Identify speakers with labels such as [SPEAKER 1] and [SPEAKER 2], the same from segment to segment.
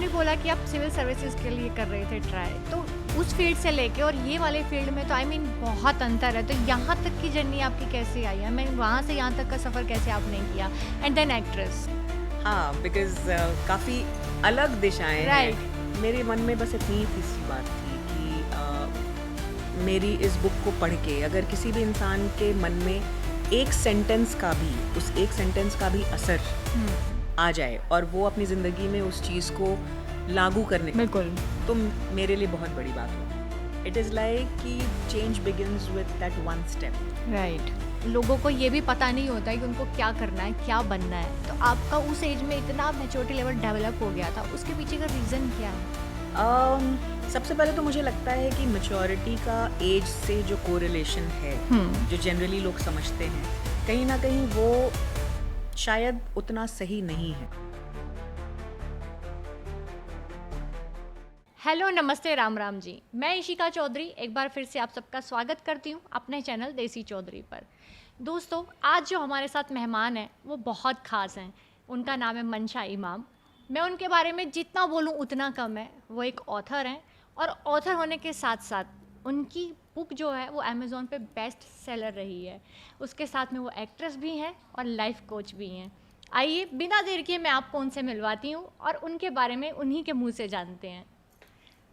[SPEAKER 1] आपने बोला कि आप सिविल सर्विसेज के लिए कर रहे थे ट्राई, तो उस फील्ड से लेके और ये वाले फील्ड में तो आई मीन बहुत अंतर है। तो यहाँ तक की जर्नी आपकी कैसे आई है? मैं वहाँ से यहाँ तक का सफ़र कैसे आपने किया? And then actress.
[SPEAKER 2] हाँ, बिकॉज़ काफ़ी अलग दिशाएँ
[SPEAKER 1] राइट।
[SPEAKER 2] हैं। मेरे मन में बस इतनी ही सी बात थी कि मेरी इस बुक को पढ़ के अगर किसी भी इंसान के मन में एक सेंटेंस का भी, उस एक सेंटेंस का भी असर आ जाए और वो अपनी ज़िंदगी में उस चीज़ को लागू करने,
[SPEAKER 1] बिल्कुल।
[SPEAKER 2] तो मेरे लिए बहुत बड़ी बात होगी। इट इज़ लाइक कि change begins with that one step.
[SPEAKER 1] Right. लोगों को ये भी पता नहीं होता है कि उनको क्या करना है, क्या बनना है। तो आपका उस एज में इतना मैच्योरिटी लेवल डेवलप हो गया था, उसके पीछे का रीज़न क्या है?
[SPEAKER 2] सबसे पहले तो मुझे लगता है कि मैच्योरिटी का एज से जो कोरिलेशन है, जो जनरली लोग समझते हैं, कहीं ना कहीं वो शायद उतना सही नहीं है।
[SPEAKER 1] हेलो, नमस्ते, राम राम जी। मैं इशिका चौधरी एक बार फिर से आप सबका स्वागत करती हूँ अपने चैनल देसी चौधरी पर। दोस्तों, आज जो हमारे साथ मेहमान हैं वो बहुत ख़ास हैं। उनका नाम है मंशा इमाम। मैं उनके बारे में जितना बोलूँ उतना कम है। वो एक ऑथर हैं और ऑथर होने के साथ साथ उनकी बुक जो है वो अमेज़ॉन पे बेस्ट सेलर रही है। उसके साथ में वो एक्ट्रेस भी हैं और लाइफ कोच भी हैं। आइए बिना देर किए मैं आपको उनसे मिलवाती हूँ और उनके बारे में उन्हीं के मुँह से जानते हैं।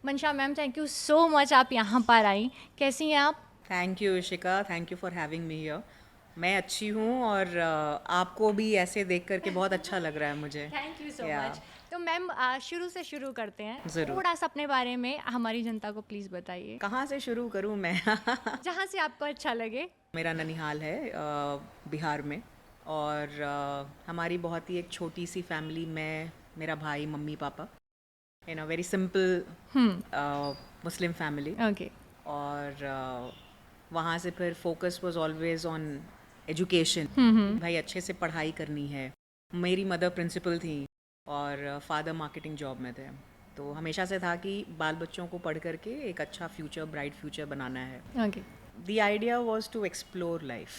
[SPEAKER 1] मंशा ma'am, thank you so much आप यहाँ पर आई। कैसी हैं आप?
[SPEAKER 2] Thank you Ishika, thank you for having me here. मैं अच्छी हूँ और आपको भी ऐसे देख करके बहुत अच्छा लग रहा है मुझे।
[SPEAKER 1] थैंक यू सो
[SPEAKER 2] या
[SPEAKER 1] मच। तो मैम, शुरू से शुरू करते हैं।
[SPEAKER 2] ज़रूर।
[SPEAKER 1] थोड़ा सा अपने बारे में हमारी जनता को प्लीज़ बताइए,
[SPEAKER 2] कहाँ से शुरू करूँ मैं?
[SPEAKER 1] जहाँ से आपको अच्छा लगे।
[SPEAKER 2] मेरा ननिहाल है बिहार में। और हमारी बहुत ही एक छोटी सी फैमिली, मैं, मेरा भाई, mummy papa, in a very simple Muslim family.
[SPEAKER 1] Okay.
[SPEAKER 2] और वहाँ से फिर focus was always on education. भाई अच्छे से पढ़ाई करनी है। मेरी मदर प्रिंसिपल थी और फादर मार्केटिंग जॉब में थे। तो हमेशा से था कि बाल बच्चों को पढ़ करके एक अच्छा फ्यूचर, ब्राइट फ्यूचर बनाना है।
[SPEAKER 1] Okay.
[SPEAKER 2] The idea was to explore life.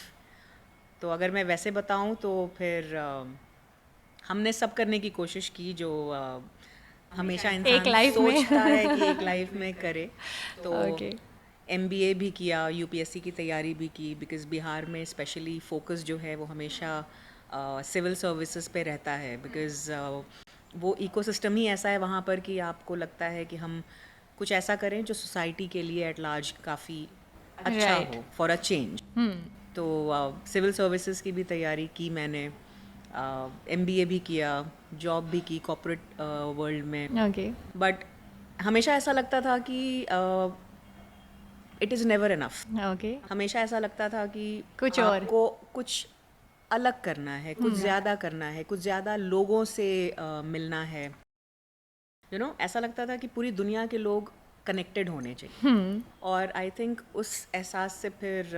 [SPEAKER 2] तो अगर मैं वैसे बताऊं तो फिर हमने सब करने की कोशिश की जो हमेशा
[SPEAKER 1] एक
[SPEAKER 2] इंसान
[SPEAKER 1] लाइफ में।
[SPEAKER 2] सोचता है कि एक लाइफ में करे। तो
[SPEAKER 1] ओके।
[SPEAKER 2] एमबीए भी किया, यूपीएससी की तैयारी भी की, बिकॉज़ बिहार में स्पेशली फोकस जो है वो हमेशा सिविल सर्विसेज पे रहता है। बिकॉज़ वो इकोसिस्टम ही ऐसा है वहाँ पर कि आपको लगता है कि हम कुछ ऐसा करें जो सोसाइटी के लिए एट लार्ज काफ़ी अच्छा
[SPEAKER 1] राइट।
[SPEAKER 2] हो, फॉर अ चेंज। तो सिविल सर्विसेज की भी तैयारी की मैंने, एमबीए भी किया, जॉब भी की कॉर्पोरेट वर्ल्ड में।
[SPEAKER 1] ओके।
[SPEAKER 2] बट हमेशा ऐसा लगता था कि it is never enough.
[SPEAKER 1] Okay.
[SPEAKER 2] हमेशा ऐसा लगता था कि
[SPEAKER 1] कुछ और।
[SPEAKER 2] आपको कुछ अलग करना है, कुछ ज़्यादा करना है, कुछ ज़्यादा लोगों से मिलना है। ऐसा लगता था कि पूरी दुनिया के लोग कनेक्टेड होने चाहिए। और आई थिंक उस एहसास से फिर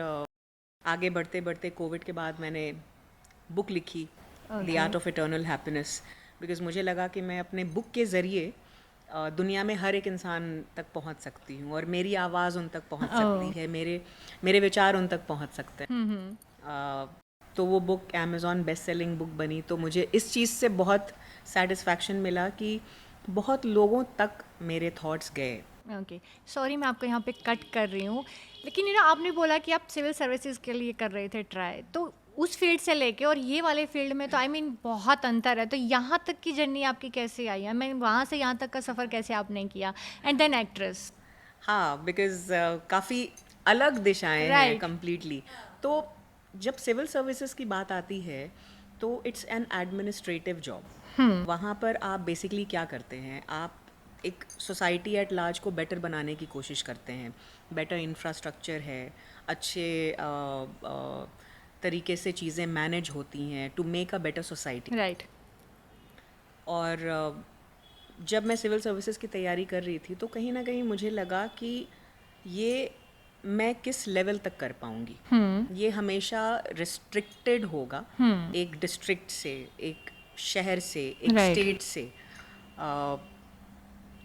[SPEAKER 2] आगे बढ़ते बढ़ते कोविड के बाद मैंने बुक लिखी, the
[SPEAKER 1] okay.
[SPEAKER 2] Art of eternal happiness. Because मुझे लगा कि मैं अपने बुक के ज़रिए दुनिया में हर एक इंसान तक पहुंच सकती हूँ और मेरी आवाज़ उन तक पहुंच सकती है, मेरे मेरे विचार उन तक पहुंच सकते हैं। तो वो book Amazon best selling book बनी। तो मुझे इस चीज़ से बहुत सेटिस्फैक्शन मिला कि बहुत लोगों तक मेरे थॉट्स गए।
[SPEAKER 1] ओके। सॉरी, मैं आपको यहाँ पे कट कर रही हूँ, लेकिन आपने बोला कि आप सिविल सर्विसेज के लिए कर रहे थे ट्राई, तो उस फील्ड से लेके और ये वाले फील्ड में तो आई मीन बहुत अंतर है। तो यहाँ तक की जर्नी आपकी कैसे आई है? मैं वहाँ से यहाँ तक का सफ़र कैसे आपने किया? And then actress.
[SPEAKER 2] हाँ, बिकॉज़ काफ़ी अलग दिशाएं हैं
[SPEAKER 1] राइट।
[SPEAKER 2] कम्प्लीटली। तो जब सिविल सर्विसेज की बात आती है तो इट्स एन एडमिनिस्ट्रेटिव जॉब। वहाँ पर आप बेसिकली क्या करते हैं, आप एक सोसाइटी एट लार्ज को बेटर बनाने की कोशिश करते हैं। बेटर इंफ्रास्ट्रक्चर है, अच्छे तरीके से चीज़ें मैनेज होती हैं to make a better society.
[SPEAKER 1] Right.
[SPEAKER 2] और जब मैं सिविल सर्विसेज की तैयारी कर रही थी तो कहीं ना कहीं मुझे लगा कि ये मैं किस लेवल तक कर पाऊंगी। ये हमेशा रिस्ट्रिक्टेड होगा एक डिस्ट्रिक्ट से, एक शहर से, एक
[SPEAKER 1] राइट।
[SPEAKER 2] स्टेट से। अ,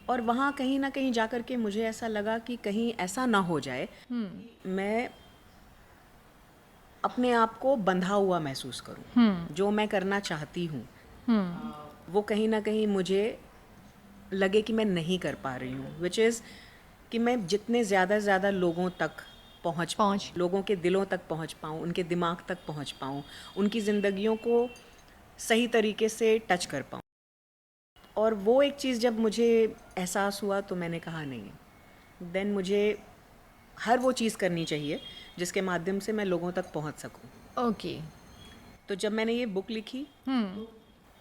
[SPEAKER 2] और वहाँ कहीं ना कहीं जा कर के मुझे ऐसा लगा कि कहीं ऐसा ना हो जाए मैं अपने आप को बंधा हुआ महसूस करूं। जो मैं करना चाहती हूँ वो कहीं ना कहीं मुझे लगे कि मैं नहीं कर पा रही हूँ, विच इज़ कि मैं जितने ज़्यादा से ज़्यादा लोगों तक पहुँच लोगों के दिलों तक पहुँच पाऊँ, उनके दिमाग तक पहुँच पाऊँ, उनकी ज़िंदगियों को सही तरीके से टच कर पाऊँ। और वो एक चीज़ जब मुझे एहसास हुआ तो मैंने कहा नहीं, देन मुझे हर वो चीज़ करनी चाहिए जिसके माध्यम से मैं लोगों तक पहुंच सकूं।
[SPEAKER 1] ओके।
[SPEAKER 2] तो जब मैंने ये बुक लिखी,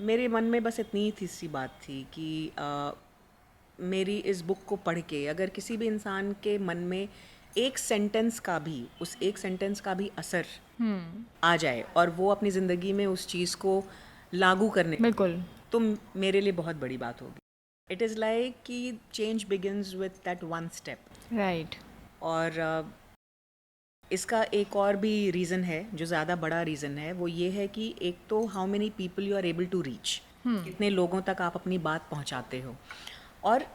[SPEAKER 2] मेरे मन में बस इतनी थी सी बात थी कि मेरी इस बुक को पढ़ के अगर किसी भी इंसान के मन में एक सेंटेंस का भी, उस एक सेंटेंस का भी असर आ जाए और वो अपनी ज़िंदगी में उस चीज़ को लागू करने,
[SPEAKER 1] बिल्कुल,
[SPEAKER 2] तो मेरे लिए बहुत बड़ी बात होगी। इट इज़ लाइक कि change begins with that one step.
[SPEAKER 1] Right.
[SPEAKER 2] और इसका एक और भी रीज़न है जो ज़्यादा बड़ा रीज़न है, वो ये है कि एक तो how many people you are able to reach, कितने लोगों तक आप अपनी बात पहुंचाते हो, और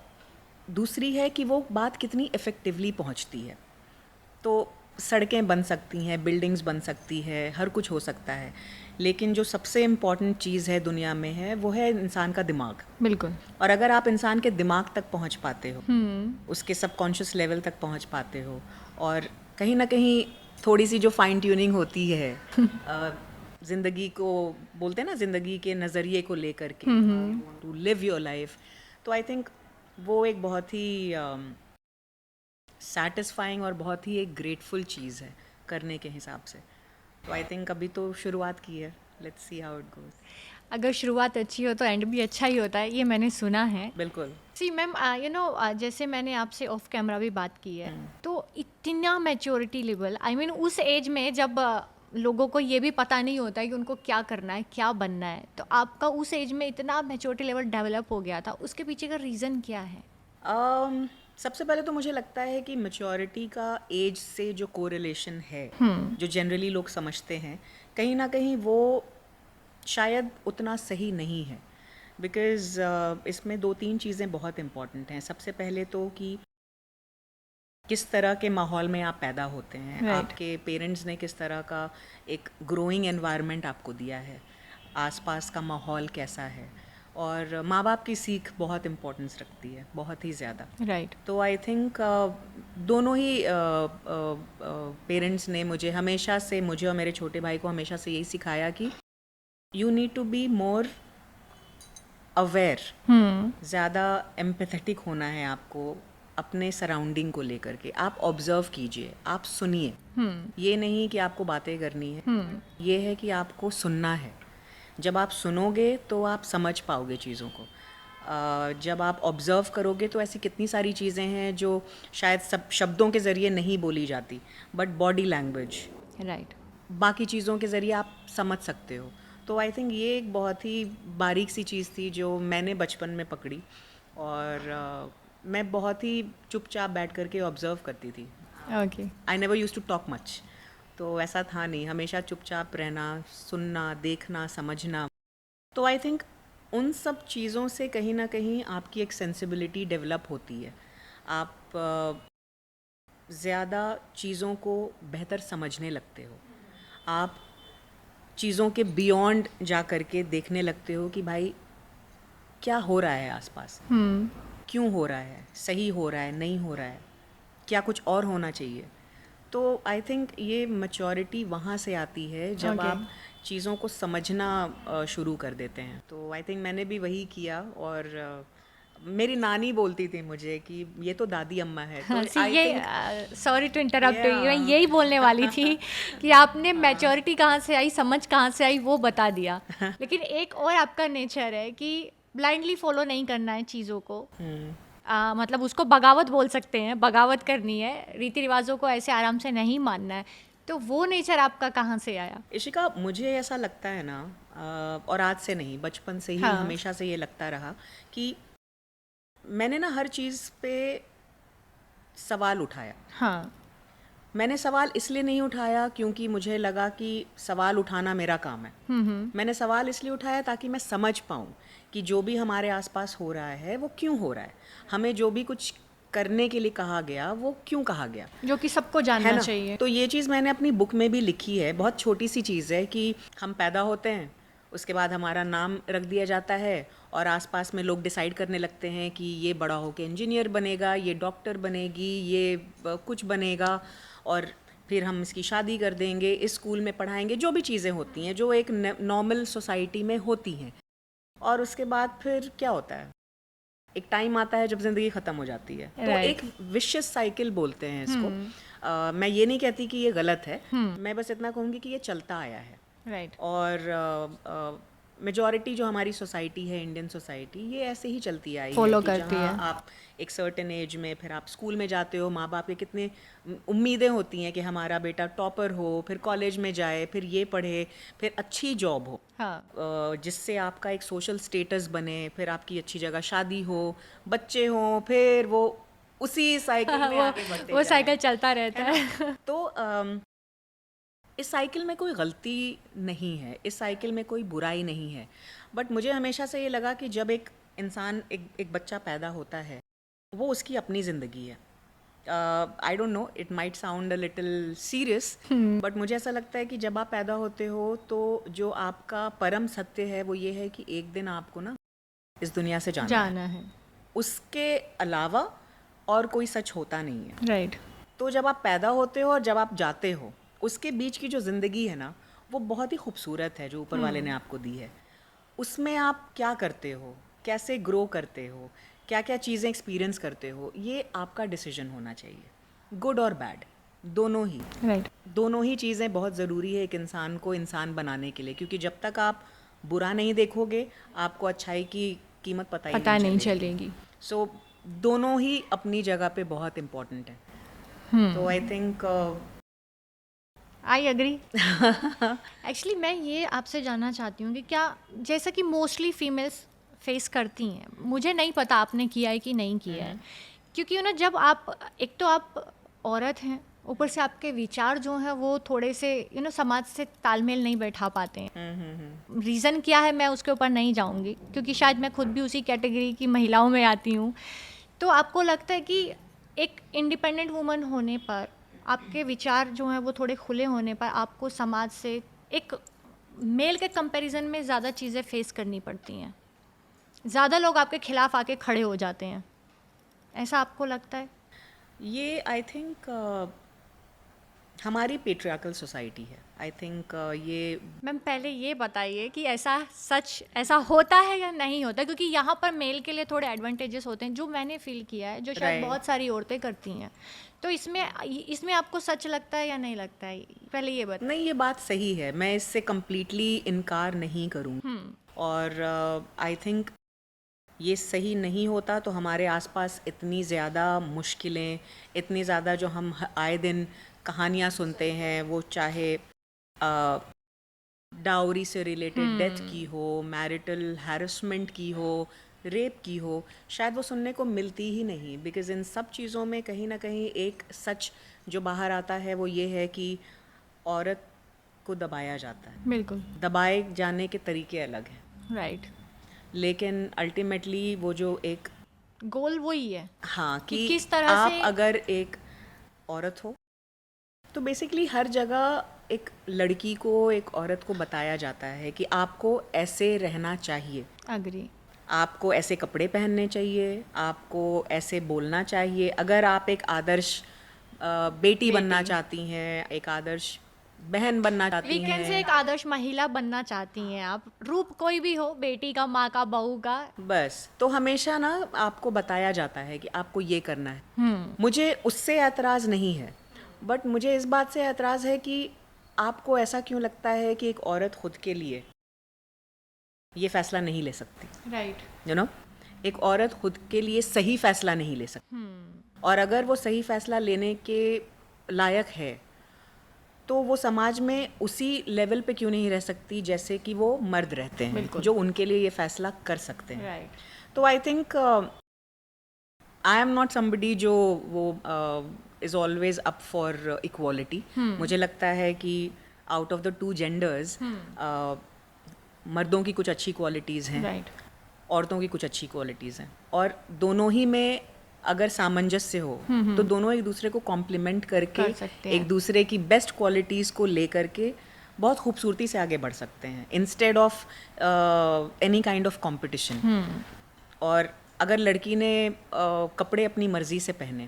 [SPEAKER 2] दूसरी है कि वो बात कितनी इफ़ेक्टिवली पहुंचती है। तो सड़कें बन सकती हैं, बिल्डिंग्स बन सकती है, हर कुछ हो सकता है, लेकिन जो सबसे इम्पॉर्टेंट चीज़ है दुनिया में है वो है इंसान का दिमाग।
[SPEAKER 1] बिल्कुल।
[SPEAKER 2] और अगर आप इंसान के दिमाग तक पहुंच पाते हो, उसके सबकॉन्शियस लेवल तक पहुंच पाते हो, और कहीं ना कहीं थोड़ी सी जो फाइन ट्यूनिंग होती है ज़िंदगी को, बोलते हैं ना, ज़िंदगी के नज़रिए को लेकर के, टू लिव योर लाइफ, तो आई थिंक वो एक बहुत ही सैटिस्फाइंग और बहुत ही एक ग्रेटफुल चीज़ है करने के हिसाब से। तो आई थिंक अभी तो शुरुआत की है, let's see how it goes.
[SPEAKER 1] अगर शुरुआत अच्छी हो तो एंड भी अच्छा ही होता है, ये मैंने सुना है।
[SPEAKER 2] बिल्कुल।
[SPEAKER 1] सी मैम, जैसे मैंने आपसे ऑफ कैमरा भी बात की है, तो इतना मैच्योरिटी लेवल, आई मीन उस एज में जब लोगों को ये भी पता नहीं होता है कि उनको क्या करना है, क्या बनना है, तो आपका उस एज में इतना मैच्योरिटी लेवल डेवलप हो गया था, उसके पीछे का रीज़न क्या है?
[SPEAKER 2] सबसे पहले तो मुझे लगता है कि मैच्योरिटी का एज से जो कोरिलेशन है, जो जनरली लोग समझते हैं, कहीं ना कहीं वो शायद उतना सही नहीं है। बिकॉज़ इसमें 2-3 चीज़ें बहुत इम्पॉर्टेंट हैं। सबसे पहले तो कि किस तरह के माहौल में आप पैदा होते हैं,
[SPEAKER 1] Right.
[SPEAKER 2] आपके पेरेंट्स ने किस तरह का एक ग्रोइंग एनवायरनमेंट आपको दिया है, आसपास का माहौल कैसा है, और माँ बाप की सीख बहुत इम्पोर्टेंस रखती है, बहुत ही ज़्यादा।
[SPEAKER 1] राइट।
[SPEAKER 2] तो आई थिंक दोनों ही पेरेंट्स ने मुझे हमेशा से, मुझे और मेरे छोटे भाई को हमेशा से यही सिखाया कि you need to be more aware, ज़्यादा एम्पैथेटिक होना है आपको अपने सराउंडिंग को लेकर के। आप ऑब्जर्व कीजिए, आप सुनिए, ये नहीं कि आपको बातें करनी है, ये है कि आपको सुनना है। जब आप सुनोगे तो आप समझ पाओगे चीज़ों को। जब आप ऑब्ज़र्व करोगे तो ऐसी कितनी सारी चीज़ें हैं जो शायद सब शब्दों के ज़रिए नहीं बोली जाती, बट बॉडी लैंग्वेज,
[SPEAKER 1] राइट।
[SPEAKER 2] बाकी चीज़ों के ज़रिए आप समझ सकते हो। तो आई थिंक ये एक बहुत ही बारीक सी चीज़ थी जो मैंने बचपन में पकड़ी, और मैं बहुत ही चुपचाप बैठ करके ऑब्ज़र्व करती थी।
[SPEAKER 1] Okay.
[SPEAKER 2] I never use to talk much, तो ऐसा था नहीं, हमेशा चुपचाप रहना, सुनना, देखना, समझना। तो आई थिंक उन सब चीज़ों से कहीं ना कहीं आपकी एक सेंसिबिलिटी डेवलप होती है। आप ज़्यादा चीज़ों को बेहतर समझने लगते हो, आप चीज़ों के बियॉन्ड जा कर के देखने लगते हो कि भाई क्या हो रहा है आसपास, क्यों हो रहा है, सही हो रहा है, नहीं हो रहा है, क्या कुछ और होना चाहिए। तो आई थिंक ये मैच्योरिटी वहाँ से आती है जब
[SPEAKER 1] Okay.
[SPEAKER 2] आप चीज़ों को समझना शुरू कर देते हैं। तो आई थिंक मैंने भी वही किया, और मेरी नानी बोलती थी मुझे कि ये तो दादी अम्मा है। तो
[SPEAKER 1] सी
[SPEAKER 2] आई
[SPEAKER 1] ये,
[SPEAKER 2] think
[SPEAKER 1] sorry to interrupt,
[SPEAKER 2] Yeah.
[SPEAKER 1] मैं यही बोलने वाली थी कि आपने मैच्योरिटी कहाँ से आई, समझ कहाँ से आई, वो बता दिया। लेकिन एक और आपका नेचर है कि ब्लाइंडली फॉलो नहीं करना है चीज़ों को। मतलब उसको बगावत बोल सकते हैं, बगावत करनी है, रीति रिवाजों को ऐसे आराम से नहीं मानना है। तो वो नेचर आपका कहाँ से आया?
[SPEAKER 2] इशिका, मुझे ऐसा लगता है ना, और आज से नहीं, बचपन से ही
[SPEAKER 1] हाँ.
[SPEAKER 2] हमेशा से ये लगता रहा कि मैंने ना हर चीज़ पे सवाल उठाया।
[SPEAKER 1] हाँ।
[SPEAKER 2] मैंने सवाल इसलिए नहीं उठाया क्योंकि मुझे लगा कि सवाल उठाना मेरा काम है। मैंने सवाल इसलिए उठाया ताकि मैं समझ पाऊँ कि जो भी हमारे आसपास हो रहा है वो क्यों हो रहा है, हमें जो भी कुछ करने के लिए कहा गया वो क्यों कहा गया,
[SPEAKER 1] जो कि सबको
[SPEAKER 2] है
[SPEAKER 1] जानना
[SPEAKER 2] ना।
[SPEAKER 1] चाहिए।
[SPEAKER 2] तो ये चीज़ मैंने अपनी बुक में भी लिखी है, बहुत छोटी सी चीज़ है कि हम पैदा होते हैं, उसके बाद हमारा नाम रख दिया जाता है और आसपास में लोग डिसाइड करने लगते हैं कि ये बड़ा होकर इंजीनियर बनेगा, ये डॉक्टर बनेगी, ये कुछ बनेगा, और फिर हम इसकी शादी कर देंगे, इस स्कूल में पढ़ाएंगे, जो भी चीज़ें होती हैं जो एक नॉर्मल सोसाइटी में होती हैं। और उसके बाद फिर क्या होता है, एक टाइम आता है जब ज़िंदगी ख़त्म हो जाती है। तो एक विशियस साइकिल बोलते हैं इसको। मैं ये नहीं कहती कि ये गलत है, मैं बस इतना कहूँगी कि ये चलता आया है। और मेजॉरिटी जो हमारी सोसाइटी है, इंडियन सोसाइटी, ये ऐसे ही चलती आई
[SPEAKER 1] फॉलो
[SPEAKER 2] है कि
[SPEAKER 1] करती है।
[SPEAKER 2] आप एक सर्टेन एज में फिर आप स्कूल में जाते हो, माँ बाप के कितने उम्मीदें होती हैं कि हमारा बेटा टॉपर हो, फिर कॉलेज में जाए, फिर ये पढ़े, फिर अच्छी जॉब हो, जिससे आपका एक सोशल स्टेटस बने, फिर आपकी अच्छी जगह शादी हो, बच्चे हों, फिर वो उसी साइकिल में आगे बढ़ते
[SPEAKER 1] वो
[SPEAKER 2] जाएं।
[SPEAKER 1] साइकिल चलता रहता है।
[SPEAKER 2] तो इस साइकिल में कोई गलती नहीं है, इस साइकिल में कोई बुराई नहीं है, बट मुझे हमेशा से ये लगा कि जब एक इंसान, एक बच्चा पैदा होता है, वो उसकी अपनी ज़िंदगी है। I don't know, it might sound a little serious, but मुझे ऐसा लगता है कि जब आप पैदा होते हो तो जो आपका परम सत्य है वो ये है कि एक दिन आपको ना इस दुनिया से जाना है। उसके अलावा और कोई सच होता नहीं है।
[SPEAKER 1] राइट।
[SPEAKER 2] तो जब आप पैदा होते हो और जब आप जाते हो, उसके बीच की जो ज़िंदगी है ना, वो बहुत ही खूबसूरत है जो ऊपर वाले ने आपको दी है। उसमें आप क्या करते हो, कैसे ग्रो करते हो, क्या क्या चीज़ें एक्सपीरियंस करते हो, ये आपका डिसीजन होना चाहिए, गुड और बैड, दोनों ही।
[SPEAKER 1] राइट।
[SPEAKER 2] दोनों ही चीज़ें बहुत ज़रूरी है एक इंसान को इंसान बनाने के लिए, क्योंकि जब तक आप बुरा नहीं देखोगे, आपको अच्छाई की कीमत पता नहीं चलेगी। सो दोनों ही अपनी जगह पे बहुत इम्पोर्टेंट है। तो I think
[SPEAKER 1] I agree. Actually मैं ये आपसे जानना चाहती हूँ कि क्या, जैसा कि मोस्टली फीमेल्स फेस करती हैं, मुझे नहीं पता आपने किया है कि नहीं किया है, क्योंकि ना जब आप, एक तो आप औरत हैं, ऊपर से आपके विचार जो हैं वो थोड़े से समाज से तालमेल नहीं बैठा पाते हैं। रीज़न क्या है मैं उसके ऊपर नहीं जाऊँगी, क्योंकि शायद मैं खुद भी उसी कैटेगरी की महिलाओं में आती हूँ। तो आपको लगता है कि एक इंडिपेंडेंट वुमन होने पर, आपके विचार जो हैं वो थोड़े खुले होने पर, आपको समाज से एक मेल के कंपैरिजन में ज़्यादा चीज़ें फेस करनी पड़ती हैं, ज़्यादा लोग आपके खिलाफ आके खड़े हो जाते हैं, ऐसा आपको लगता है?
[SPEAKER 2] ये आई थिंक हमारी पेट्रियार्कल सोसाइटी है। आई थिंक ये
[SPEAKER 1] मैम पहले ये बताइए कि ऐसा सच ऐसा होता है या नहीं होता, क्योंकि यहाँ पर मेल के लिए थोड़े एडवांटेजेस होते हैं जो मैंने फील किया है, जो शायद बहुत सारी औरतें करती हैं। तो इसमें आपको सच लगता है या नहीं लगता है, पहले ये बताइए।
[SPEAKER 2] नहीं, ये बात सही है, मैं इससे कम्प्लीटली इनकार नहीं करूँगी। और आई थिंक ये सही नहीं होता तो हमारे आसपास इतनी ज़्यादा मुश्किलें, इतनी ज़्यादा जो हम आए दिन कहानियाँ सुनते हैं, वो चाहे डाउरी से रिलेटेड डेथ की हो, मैरिटल हैरेसमेंट की हो, रेप की हो, शायद वो सुनने को मिलती ही नहीं। बिकॉज़ इन सब चीज़ों में कहीं ना कहीं एक सच जो बाहर आता है वो ये है कि औरत को दबाया जाता है।
[SPEAKER 1] बिल्कुल।
[SPEAKER 2] दबाए जाने के तरीके अलग हैं।
[SPEAKER 1] राइट।
[SPEAKER 2] लेकिन अल्टीमेटली वो जो एक
[SPEAKER 1] गोल वही है।
[SPEAKER 2] हाँ, कि
[SPEAKER 1] किस तरह
[SPEAKER 2] आप
[SPEAKER 1] से
[SPEAKER 2] अगर एक औरत हो तो बेसिकली हर जगह एक लड़की को, एक औरत को बताया जाता है कि आपको ऐसे रहना चाहिए,
[SPEAKER 1] अग्री,
[SPEAKER 2] आपको ऐसे कपड़े पहनने चाहिए, आपको ऐसे बोलना चाहिए। अगर आप एक आदर्श बेटी बनना चाहती हैं, एक आदर्श बहन बनना चाहती
[SPEAKER 1] वीकेंड से
[SPEAKER 2] हैं,
[SPEAKER 1] एक आदर्श महिला बनना चाहती हैं आप, रूप कोई भी हो, बेटी का, माँ का, बहू का,
[SPEAKER 2] बस तो हमेशा ना आपको बताया जाता है कि आपको ये करना है। मुझे उससे एतराज़ नहीं है, बट मुझे इस बात से एतराज़ है कि आपको ऐसा क्यों लगता है कि एक औरत खुद के लिए ये फैसला नहीं ले सकती।
[SPEAKER 1] राइट।
[SPEAKER 2] यू नो, एक औरत खुद के लिए सही फैसला नहीं ले सकती, और अगर वो सही फैसला लेने के लायक है तो वो समाज में उसी लेवल पे क्यों नहीं रह सकती जैसे कि वो मर्द रहते हैं जो उनके लिए ये फैसला कर सकते हैं।
[SPEAKER 1] राइट।
[SPEAKER 2] तो I think I am not somebody जो वो is always up for equality. मुझे लगता है कि out of the two genders मर्दों की कुछ अच्छी क्वालिटीज़ हैं,
[SPEAKER 1] राइट,
[SPEAKER 2] औरतों की कुछ अच्छी क्वालिटीज़ हैं, और दोनों ही में अगर सामंजस्य हो तो दोनों एक दूसरे को कॉम्प्लीमेंट करके
[SPEAKER 1] कर सकते हैं।
[SPEAKER 2] एक दूसरे की बेस्ट क्वालिटीज़ को ले करके बहुत खूबसूरती से आगे बढ़ सकते हैं instead of any kind of competition. और अगर लड़की ने कपड़े अपनी मर्जी से पहने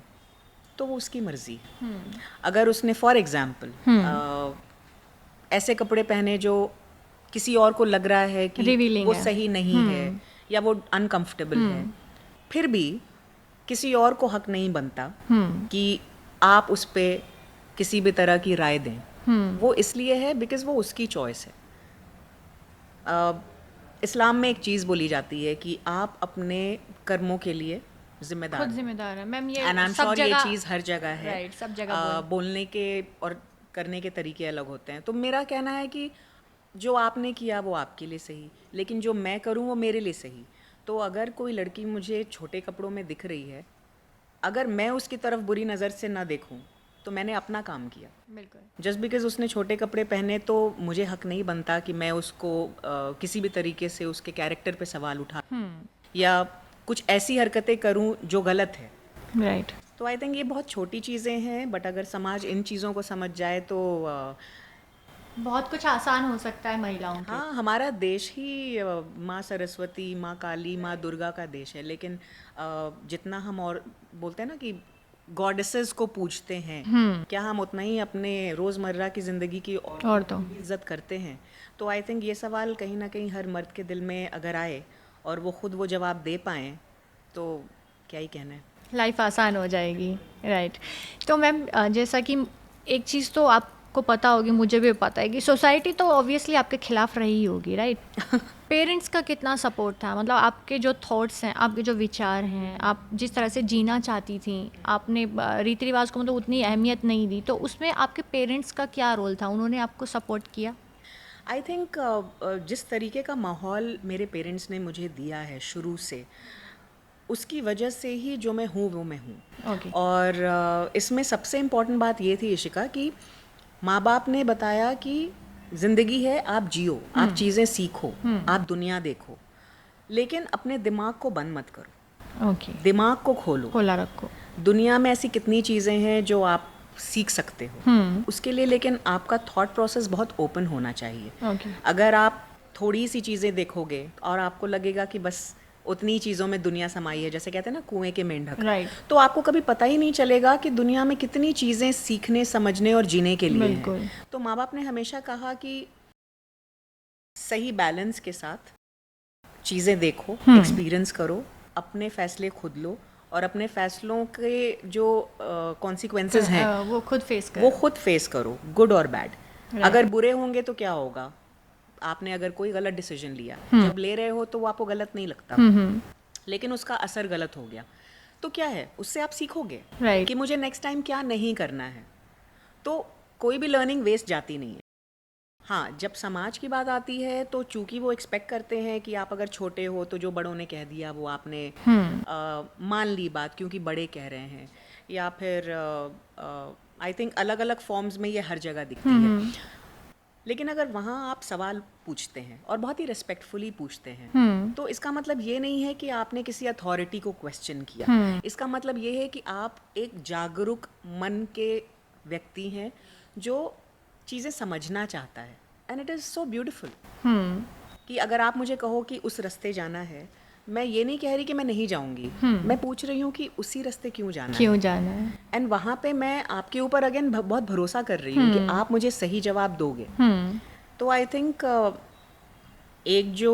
[SPEAKER 2] तो वो उसकी मर्जी है। अगर उसने फॉर एग्जाम्पल ऐसे कपड़े पहने जो किसी और को लग रहा है कि
[SPEAKER 1] Revealing
[SPEAKER 2] वो
[SPEAKER 1] है।
[SPEAKER 2] सही नहीं है या वो अनकंफर्टेबल है, फिर भी किसी और को हक नहीं बनता कि आप उस पे किसी भी तरह की राय दें। वो इसलिए है बिकॉज वो उसकी चॉइस है। इस्लाम में एक चीज़ बोली जाती है कि आप अपने कर्मों के लिए जिम्मेदार
[SPEAKER 1] खुद
[SPEAKER 2] हो।
[SPEAKER 1] जिम्मेदार है मैम। ये
[SPEAKER 2] एंड आई एम
[SPEAKER 1] सब
[SPEAKER 2] श्योर ये
[SPEAKER 1] जगह
[SPEAKER 2] चीज़ हर जगह है।
[SPEAKER 1] राइट, सब जगह
[SPEAKER 2] बोलने के और करने के तरीके अलग होते हैं। तो मेरा कहना है कि जो आपने किया वो आपके लिए सही, लेकिन जो मैं करूँ वो मेरे लिए सही। तो अगर कोई लड़की मुझे छोटे कपड़ों में दिख रही है, अगर मैं उसकी तरफ बुरी नज़र से ना देखूँ तो मैंने अपना काम किया।
[SPEAKER 1] बिल्कुल।
[SPEAKER 2] जस्ट बिकॉज उसने छोटे कपड़े पहने तो मुझे हक नहीं बनता कि मैं उसको किसी भी तरीके से उसके कैरेक्टर पे सवाल उठा या कुछ ऐसी हरकतें करूं जो गलत है।
[SPEAKER 1] राइट।
[SPEAKER 2] तो आई थिंक ये बहुत छोटी चीज़ें हैं, बट अगर समाज इन चीज़ों को समझ जाए तो
[SPEAKER 1] बहुत कुछ आसान हो सकता है महिलाओं के।
[SPEAKER 2] हाँ, हमारा देश ही माँ सरस्वती, माँ काली, माँ दुर्गा का देश है। लेकिन जितना हम और बोलते हैं ना कि गॉडेसेस को पूजते हैं, क्या हम उतना ही अपने रोज़मर्रा की ज़िंदगी की
[SPEAKER 1] औरतों
[SPEAKER 2] की इज्जत करते हैं? तो आई थिंक ये सवाल कहीं ना कहीं हर मर्द के दिल में अगर आए और वो खुद वो जवाब दे पाएँ तो क्या ही कहना है।
[SPEAKER 1] लाइफ आसान हो जाएगी। राइट। तो मैम जैसा कि एक चीज़ तो आपको पता होगी, मुझे भी पता है कि सोसाइटी तो ऑब्वियसली आपके खिलाफ रही होगी, राइट। पेरेंट्स का कितना सपोर्ट था? मतलब आपके जो थॉट्स हैं, आपके जो विचार हैं, आप जिस तरह से जीना चाहती थी, आपने रीति रिवाज को मतलब उतनी अहमियत नहीं दी, तो उसमें आपके पेरेंट्स का क्या रोल था? उन्होंने आपको सपोर्ट किया?
[SPEAKER 2] आई थिंक जिस तरीके का माहौल मेरे पेरेंट्स ने मुझे दिया है शुरू से, उसकी वजह से ही जो मैं हूँ वो मैं हूँ।
[SPEAKER 1] ओके।
[SPEAKER 2] और इसमें सबसे इम्पॉर्टेंट बात ये थी इशिका कि माँ बाप ने बताया कि ज़िंदगी है, आप जियो, आप चीज़ें सीखो, आप दुनिया देखो, लेकिन अपने दिमाग को बंद मत करो।
[SPEAKER 1] ओके।
[SPEAKER 2] दिमाग को खोलो।
[SPEAKER 1] खोला रखो।
[SPEAKER 2] दुनिया में ऐसी कितनी चीज़ें हैं जो आप सीख सकते हो, उसके लिए लेकिन आपका थॉट प्रोसेस बहुत ओपन होना चाहिए।
[SPEAKER 1] ओके।
[SPEAKER 2] अगर आप थोड़ी सी चीज़ें देखोगे और आपको लगेगा कि बस उतनी चीज़ों में दुनिया समाई है, जैसे कहते हैं ना कुएं के मेंढक,
[SPEAKER 1] राइट।
[SPEAKER 2] तो आपको कभी पता ही नहीं चलेगा कि दुनिया में कितनी चीज़ें सीखने, समझने और जीने के लिए
[SPEAKER 1] बिल्कुल।
[SPEAKER 2] हैं। तो माँ बाप ने हमेशा कहा कि सही बैलेंस के साथ चीज़ें देखो, एक्सपीरियंस करो, अपने फैसले खुद लो और अपने फैसलों के जो कॉन्सिक्वेंसेस हैं
[SPEAKER 1] वो खुद फेस
[SPEAKER 2] वो
[SPEAKER 1] कर।
[SPEAKER 2] खुद फेस करो, गुड और बैड। अगर बुरे होंगे तो क्या होगा, आपने अगर कोई गलत डिसीजन लिया, जब ले रहे हो तो वो आपको गलत नहीं लगता, लेकिन उसका असर गलत हो गया, तो क्या है, उससे आप सीखोगे
[SPEAKER 1] राइट।
[SPEAKER 2] कि मुझे नेक्स्ट टाइम क्या नहीं करना है। तो कोई भी लर्निंग वेस्ट जाती नहीं है। हाँ, जब समाज की बात आती है तो चूंकि वो एक्सपेक्ट करते हैं कि आप अगर छोटे हो तो जो बड़ों ने कह दिया वो आपने मान ली बात क्योंकि बड़े कह रहे हैं, या फिर आई थिंक अलग अलग फॉर्म्स में ये हर जगह दिखती है। लेकिन अगर वहाँ आप सवाल पूछते हैं और बहुत ही रिस्पेक्टफुली पूछते हैं, तो इसका मतलब ये नहीं है कि आपने किसी अथॉरिटी को क्वेश्चन किया। इसका मतलब ये है कि आप एक जागरूक मन के व्यक्ति हैं जो चीज़ें समझना चाहता है। And it is so beautiful कि अगर आप मुझे कहो कि उस रास्ते जाना है, मैं ये नहीं कह रही कि मैं नहीं जाऊंगी, मैं पूछ रही हूँ कि उसी रास्ते क्यों जाना है। एंड वहाँ पे मैं आपके ऊपर अगेन बहुत भरोसा कर रही हूँ कि आप मुझे सही जवाब दोगे। तो आई थिंक एक जो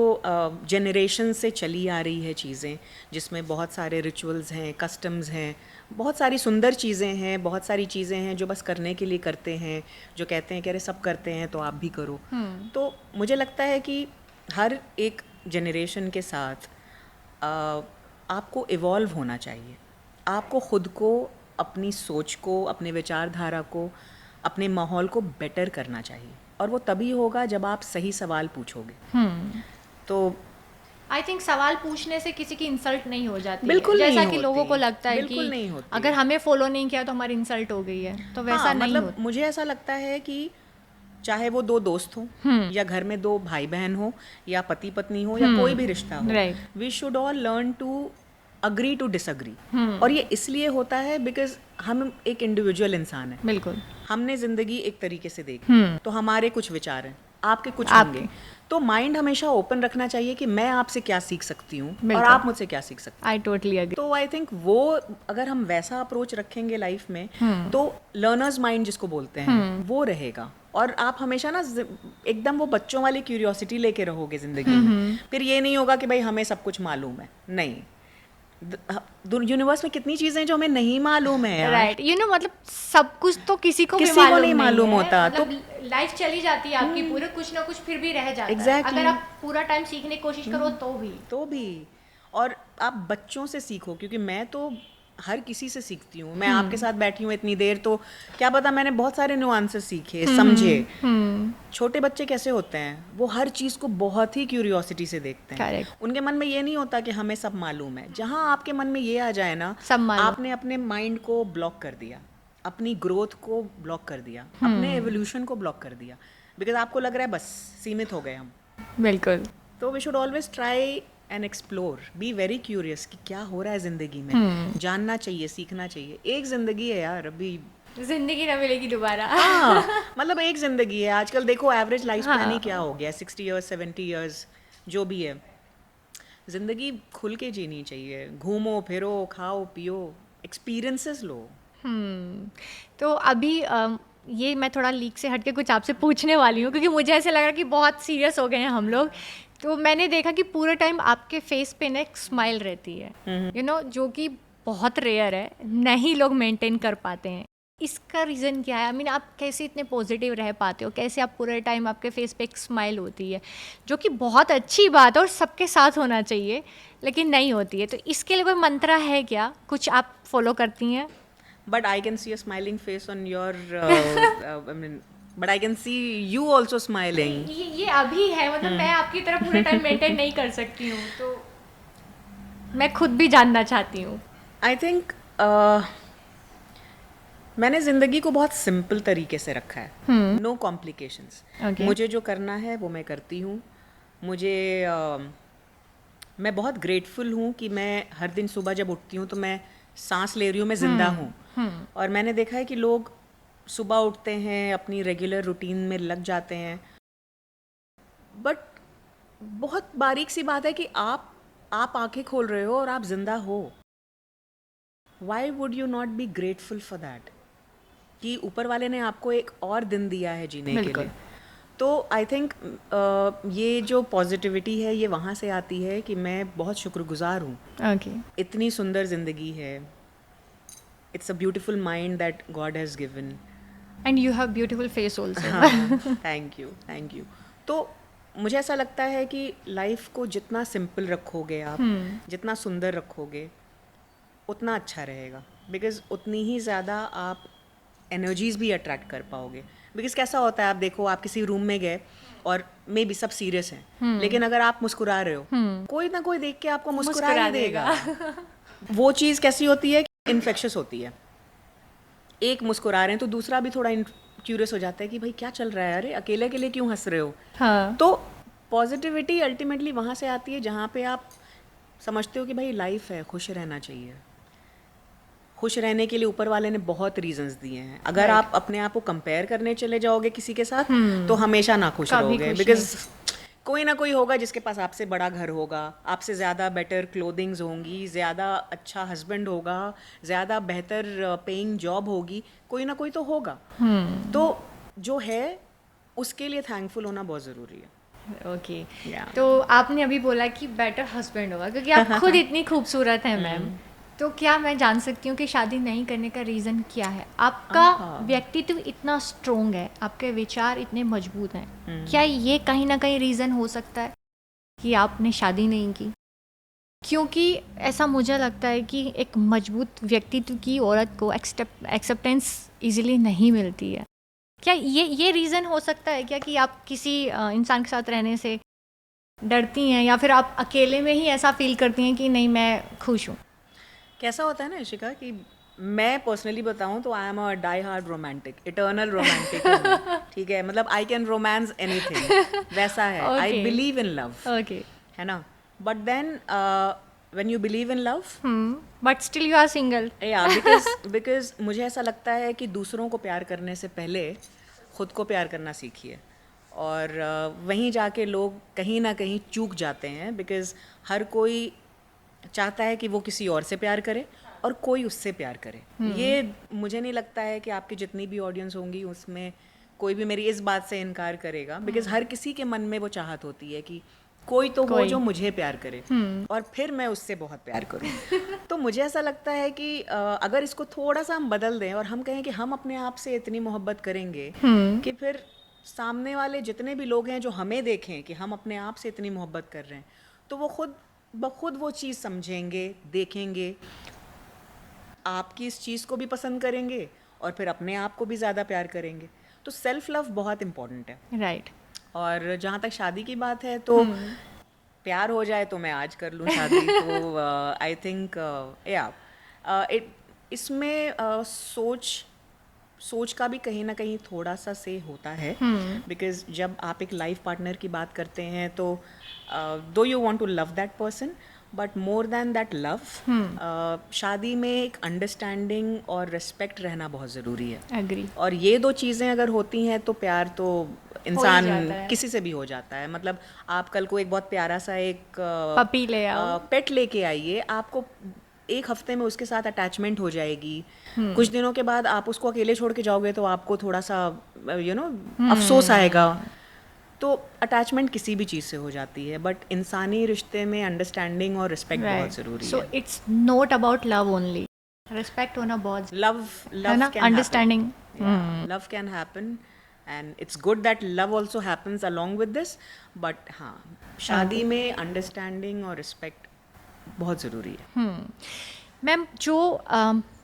[SPEAKER 2] जनरेशन से चली आ रही है चीज़ें, जिसमें बहुत सारे रिचुअल्स हैं, कस्टम्स हैं, बहुत सारी सुंदर चीज़ें हैं, बहुत सारी चीज़ें हैं जो बस करने के लिए करते हैं, जो कहते हैं कि अरे सब करते हैं तो आप भी करो। तो मुझे लगता है कि हर एक जनरेशन के साथ आपको इवॉल्व होना चाहिए। आपको ख़ुद को, अपनी सोच को, अपने विचारधारा को, अपने माहौल को बेटर करना चाहिए, और वो तभी होगा जब आप सही सवाल पूछोगे। तो
[SPEAKER 1] आई थिंक सवाल पूछने से किसी की इंसल्ट नहीं हो जाती
[SPEAKER 2] बिल्कुल
[SPEAKER 1] है,
[SPEAKER 2] नहीं
[SPEAKER 1] जैसा कि
[SPEAKER 2] होती,
[SPEAKER 1] लोगों को लगता है
[SPEAKER 2] बिल्कुल
[SPEAKER 1] कि
[SPEAKER 2] नहीं होती।
[SPEAKER 1] अगर हमें फॉलो नहीं किया तो हमारी इंसल्ट हो गई है, तो वैसा
[SPEAKER 2] हाँ,
[SPEAKER 1] नहीं
[SPEAKER 2] मतलब
[SPEAKER 1] होता।
[SPEAKER 2] मुझे ऐसा लगता है कि चाहे वो दो दोस्त हों या घर में दो भाई बहन हो या पति पत्नी हो या कोई भी रिश्ता हो,
[SPEAKER 1] right.
[SPEAKER 2] We should all learn to agree to disagree. और ये इसलिए होता है बिकॉज हम एक इंडिविजुअल इंसान है,
[SPEAKER 1] बिल्कुल।
[SPEAKER 2] हमने जिंदगी एक तरीके से देखी, तो हमारे कुछ विचार हैं, आपके कुछ होंगे, तो माइंड हमेशा ओपन रखना चाहिए कि मैं आपसे क्या सीख सकती हूँ और आप मुझसे क्या सीख सकते हैं।
[SPEAKER 1] I totally agree.
[SPEAKER 2] तो आई थिंक वो अगर हम वैसा अप्रोच रखेंगे लाइफ में तो लर्नर्स माइंड जिसको बोलते हैं वो रहेगा, और आप हमेशा ना एकदम वो बच्चों वाली क्यूरियोसिटी लेके रहोगे जिंदगी में। फिर ये नहीं होगा कि भाई हमें सब कुछ मालूम है, नहीं, यूनिवर्स में कितनी चीजें हैं जो हमें नहीं मालूम है।
[SPEAKER 1] राइट, यू नो, मतलब सब कुछ तो किसी को
[SPEAKER 2] नहीं मालूम होता,
[SPEAKER 1] तो लाइफ चली जाती है आपकी पूरे, कुछ ना कुछ फिर भी रह जाता है। अगर आप पूरा टाइम सीखने की कोशिश करो तो भी
[SPEAKER 2] और आप बच्चों से सीखो, क्योंकि मैं तो हर किसी से सीखती हूँ। मैं आपके साथ बैठी हूँ इतनी देर, तो क्या पता मैंने बहुत सारे नुआंसेस सीखे, समझे। छोटे बच्चे कैसे होते हैं, वो हर चीज़ को बहुत ही क्यूरियोसिटी से देखते हैं।
[SPEAKER 1] Correct.
[SPEAKER 2] उनके मन में ये नहीं होता कि हमें सब मालूम है। जहाँ आपके मन में ये आ जाए ना, आपने अपने माइंड को ब्लॉक कर दिया, अपनी ग्रोथ को ब्लॉक कर दिया, अपने एवोल्यूशन को ब्लॉक कर दिया, बिकॉज आपको लग रहा है बस सीमित हो गए हम।
[SPEAKER 1] बिल्कुल।
[SPEAKER 2] तो we should always try and explore, be very curious कि क्या हो रहा है जिंदगी में। जानना चाहिए, सीखना चाहिए। एक जिंदगी है यार, अभी
[SPEAKER 1] जिंदगी ना मिलेगी दोबारा।
[SPEAKER 2] मतलब एक जिंदगी है। आजकल देखो एवरेज लाइफ स्पैन ही क्या हो गया, 60 इयर्स 70 इयर्स जो भी है। जिंदगी खुल के जीनी चाहिए, घूमो फिरो, खाओ पियो, एक्सपीरियंसेस लो।
[SPEAKER 1] तो अभी ये मैं थोड़ा लीक से हटके कुछ आपसे पूछने वाली हूँ, क्योंकि मुझे ऐसे लग रहा है कि बहुत सीरियस हो गए हैं हम लोग। तो मैंने देखा कि पूरे टाइम आपके फेस पे ना एक स्माइल रहती है, यू नो, जो कि बहुत रेयर है, नहीं लोग मेंटेन कर पाते हैं। इसका रीज़न क्या है? आई मीन आप कैसे इतने पॉजिटिव रह पाते हो? कैसे आप पूरे टाइम आपके फेस पे एक स्माइल होती है, जो कि बहुत अच्छी बात है और सबके साथ होना चाहिए, लेकिन नहीं होती है। तो इसके लिए कोई मंत्र है क्या, कुछ आप फॉलो करती हैं?
[SPEAKER 2] But I can see a smiling face on your, I mean, but I can see you also smiling.
[SPEAKER 1] ये अभी है, मतलब मैं आपकी तरह पूरे टाइम मेंटेन नहीं कर सकती हूँ, तो मैं खुद भी जानना चाहती हूँ।
[SPEAKER 2] I think मैंने ज़िंदगी को बहुत सिंपल तरीके से रखा है, नो कॉम्प्लिकेशंस। मुझे जो करना है वो मैं करती हूँ। मैं बहुत ग्रेटफुल हूँ कि मैं हर दिन सुबह जब उठती हूँ तो मैं सांस ले रही हूँ, मैं ज़िंदा हूँ। और मैंने देखा है कि लोग सुबह उठते हैं, अपनी रेगुलर रूटीन में लग जाते हैं, बट बहुत बारीक सी बात है कि आप आंखें खोल रहे हो और आप जिंदा हो। Why would you not be grateful for that, कि ऊपर वाले ने आपको एक और दिन दिया है जीने के लिए। तो आई थिंक ये जो पॉजिटिविटी है ये वहाँ से आती है कि मैं बहुत शुक्रगुजार हूँ। इतनी सुंदर जिंदगी है, it's a beautiful mind that God has given,
[SPEAKER 1] and you have beautiful face also.
[SPEAKER 2] Thank you. तो मुझे ऐसा लगता है कि लाइफ को जितना सिंपल रखोगे आप, जितना सुंदर रखोगे, उतना अच्छा रहेगा, बिकॉज उतनी ही ज़्यादा आप एनर्जीज भी अट्रैक्ट कर पाओगे। बिकॉज कैसा होता है, आप देखो, आप किसी रूम में गए और मे बी सब सीरियस हैं, लेकिन अगर आप मुस्कुरा रहे हो, कोई ना कोई देख के आपको मुस्कुरा ही देगा। वो चीज़ कैसी होती है, इन्फेक्शियस होती है। एक मुस्कुरा रहे हैं तो दूसरा भी थोड़ा क्यूरियस हो जाता है कि भाई क्या चल रहा है, अरे अकेले अकेले क्यों हंस रहे हो। तो पॉजिटिविटी अल्टीमेटली वहाँ से आती है जहाँ पे आप समझते हो कि भाई लाइफ है, खुश रहना चाहिए। खुश रहने के लिए ऊपर वाले ने बहुत रीजंस दिए हैं। अगर आप अपने आप को कंपेयर करने चले जाओगे किसी के साथ, तो हमेशा ना खुश रहोगे, बिकॉज कोई ना कोई होगा जिसके पास आपसे बड़ा घर होगा, आपसे ज़्यादा बेटर क्लोथिंग्स होंगी, ज़्यादा अच्छा हस्बैंड होगा, ज़्यादा बेहतर पेइंग जॉब होगी, कोई ना कोई तो होगा। तो जो है उसके लिए थैंकफुल होना बहुत ज़रूरी है।
[SPEAKER 1] ओके, तो आपने अभी बोला कि बेटर हस्बैंड होगा, क्योंकि आप खुद इतनी खूबसूरत हैं मैम, तो क्या मैं जान सकती हूँ कि शादी नहीं करने का रीज़न क्या है? आपका व्यक्तित्व इतना स्ट्रोंग है, आपके विचार इतने मजबूत हैं, क्या ये कहीं ना कहीं रीज़न हो सकता है कि आपने शादी नहीं की? क्योंकि ऐसा मुझे लगता है कि एक मजबूत व्यक्तित्व की औरत को एक्सेप्टेंस इजीली नहीं मिलती है। क्या ये रीज़न हो सकता है क्या कि आप किसी इंसान के साथ रहने से डरती हैं, या फिर आप अकेले में ही ऐसा फील करती हैं कि नहीं मैं खुश हूँ?
[SPEAKER 2] कैसा होता है ना इशिका, कि मैं पर्सनली बताऊं तो I am a die hard romantic, eternal romantic. ठीक है, मतलब आई कैन रोमांस एनीथिंग, वैसा है। आई बिलीव इन लव, है ना। But then when you believe in love,
[SPEAKER 1] but still you are single.
[SPEAKER 2] yeah, because मुझे ऐसा लगता है कि दूसरों को प्यार करने से पहले खुद को प्यार करना सीखिए. और वहीं जाके लोग कहीं ना कहीं चूक जाते हैं, बिकॉज हर कोई चाहता है कि वो किसी और से प्यार करे और कोई उससे प्यार करे. ये मुझे नहीं लगता है कि आपकी जितनी भी ऑडियंस होंगी उसमें कोई भी मेरी इस बात से इनकार करेगा, बिकॉज हर किसी के मन में वो चाहत होती है कि कोई तो हो जो मुझे प्यार करे और फिर मैं उससे बहुत प्यार करूं. तो मुझे ऐसा लगता है कि अगर इसको थोड़ा सा हम बदल दें और हम कहें कि हम अपने आप से इतनी मोहब्बत करेंगे कि फिर सामने वाले जितने भी लोग हैं जो हमें देखें कि हम अपने आप से इतनी मोहब्बत कर रहे हैं, तो वो खुद बखुद वो चीज़ समझेंगे, देखेंगे, आपकी इस चीज़ को भी पसंद करेंगे और फिर अपने आप को भी ज़्यादा प्यार करेंगे. तो सेल्फ लव बहुत इम्पोर्टेंट है.
[SPEAKER 1] राइट.
[SPEAKER 2] और जहाँ तक शादी की बात है तो प्यार हो जाए तो मैं आज कर लूँ शादी. तो आई थिंक इसमें सोच का भी कहीं ना कहीं थोड़ा सा से होता है, बिकॉज जब आप एक लाइफ पार्टनर की बात करते हैं तो दो you want to love that person, but more than that love शादी में एक अंडरस्टैंडिंग और रिस्पेक्ट रहना बहुत ज़रूरी है.
[SPEAKER 1] एग्री.
[SPEAKER 2] और ये दो चीज़ें अगर होती हैं तो प्यार तो इंसान किसी से भी हो जाता है. मतलब आप कल को एक बहुत प्यारा सा एक
[SPEAKER 1] पपी ले आओ,
[SPEAKER 2] पेट लेके आइए, आपको एक हफ्ते में उसके साथ अटैचमेंट हो जाएगी. कुछ दिनों के बाद आप उसको अकेले छोड़ के जाओगे तो आपको थोड़ा सा अफसोस आएगा. तो अटैचमेंट किसी भी चीज़ से हो जाती है, बट इंसानी रिश्ते में अंडरस्टैंडिंग और रिस्पेक्ट बहुत ज़रूरी है.
[SPEAKER 1] So it's not about love only, respect होना बहुत.
[SPEAKER 2] Love
[SPEAKER 1] understanding.
[SPEAKER 2] Love can happen and it's good that love also happens along with this, but हाँ, शादी में अंडरस्टैंडिंग और रिस्पेक्ट बहुत ज़रूरी है.
[SPEAKER 1] मैम, जो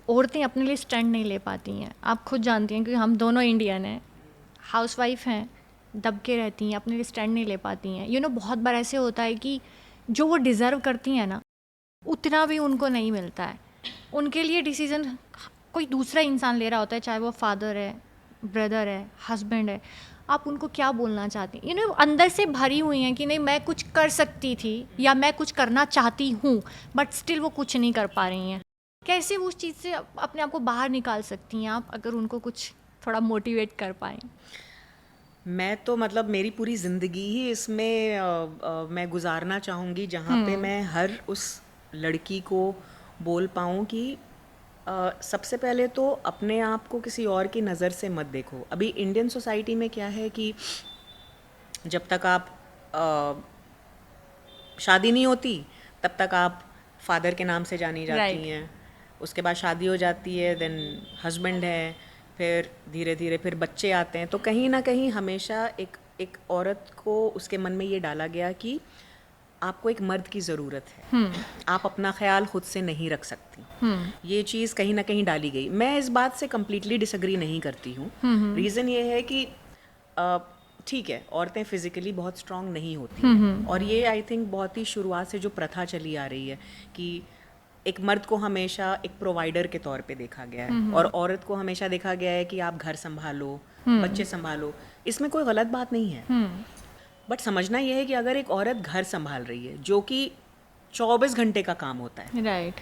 [SPEAKER 1] औरतें अपने लिए स्टैंड नहीं ले पाती हैं, आप खुद जानती हैं क्योंकि हम दोनों इंडियन हैं, हाउसवाइफ हैं, दब के रहती हैं, अपने लिए स्टैंड नहीं ले पाती हैं. बहुत बार ऐसे होता है कि जो वो डिज़र्व करती हैं ना, उतना भी उनको नहीं मिलता है. उनके लिए डिसीज़न कोई दूसरा इंसान ले रहा होता है, चाहे वो फादर है, ब्रदर है, हस्बैंड है. आप उनको क्या बोलना चाहती हैं? अंदर से भरी हुई हैं कि नहीं, मैं कुछ कर सकती थी या मैं कुछ करना चाहती हूँ, बट स्टिल वो कुछ नहीं कर पा रही हैं. कैसे उस चीज़ से अपने आप को बाहर निकाल सकती हैं आप, अगर उनको कुछ थोड़ा मोटिवेट कर पाएँ?
[SPEAKER 2] मैं तो मतलब मेरी पूरी ज़िंदगी ही इसमें मैं गुजारना चाहूँगी जहाँ पे मैं हर उस लड़की को बोल पाऊँ कि सबसे पहले तो अपने आप को किसी और की नज़र से मत देखो. अभी इंडियन सोसाइटी में क्या है कि जब तक आप शादी नहीं होती तब तक आप फादर के नाम से जानी जाती हैं. उसके बाद शादी हो जाती है, देन हस्बैंड है, फिर धीरे धीरे फिर बच्चे आते हैं. तो कहीं ना कहीं हमेशा एक औरत को उसके मन में ये डाला गया कि आपको एक मर्द की ज़रूरत है, आप अपना ख्याल खुद से नहीं रख सकती. ये चीज़ कहीं ना कहीं डाली गई. मैं इस बात से कम्प्लीटली डिसएग्री नहीं करती हूँ. रीज़न ये है कि ठीक है, औरतें फिज़िकली बहुत स्ट्रांग नहीं होती और ये आई थिंक बहुत ही शुरुआत से जो प्रथा चली आ रही है कि एक मर्द को हमेशा एक प्रोवाइडर के तौर पे देखा गया है और औरत को हमेशा देखा गया है कि आप घर संभालो, बच्चे संभालो. इसमें कोई गलत बात नहीं है, बट समझना यह है कि अगर एक औरत घर संभाल रही है जो कि 24 घंटे का काम होता है,
[SPEAKER 1] राइट,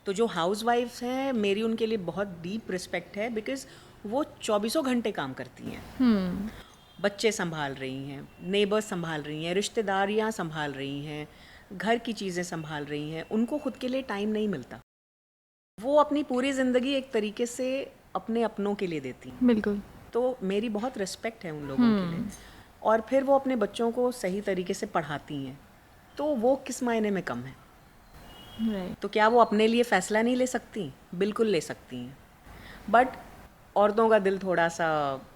[SPEAKER 2] तो जो हाउस वाइफ्स हैं मेरी उनके लिए बहुत डीप रिस्पेक्ट है, बिकॉज वो 24 घंटे काम करती हैं. बच्चे संभाल रही हैं, नेबर्स संभाल रही हैं, रिश्तेदारियां संभाल रही हैं, घर की चीज़ें संभाल रही हैं. उनको खुद के लिए टाइम नहीं मिलता. वो अपनी पूरी ज़िंदगी एक तरीके से अपने अपनों के लिए देती हैं.
[SPEAKER 1] बिल्कुल.
[SPEAKER 2] तो मेरी बहुत रिस्पेक्ट है उन लोगों के लिए. और फिर वो अपने बच्चों को सही तरीके से पढ़ाती हैं, तो वो किस मायने में कम है?
[SPEAKER 1] right.
[SPEAKER 2] तो क्या वो अपने लिए फ़ैसला नहीं ले सकती? बिल्कुल ले सकती हैं, बट औरतों का दिल थोड़ा सा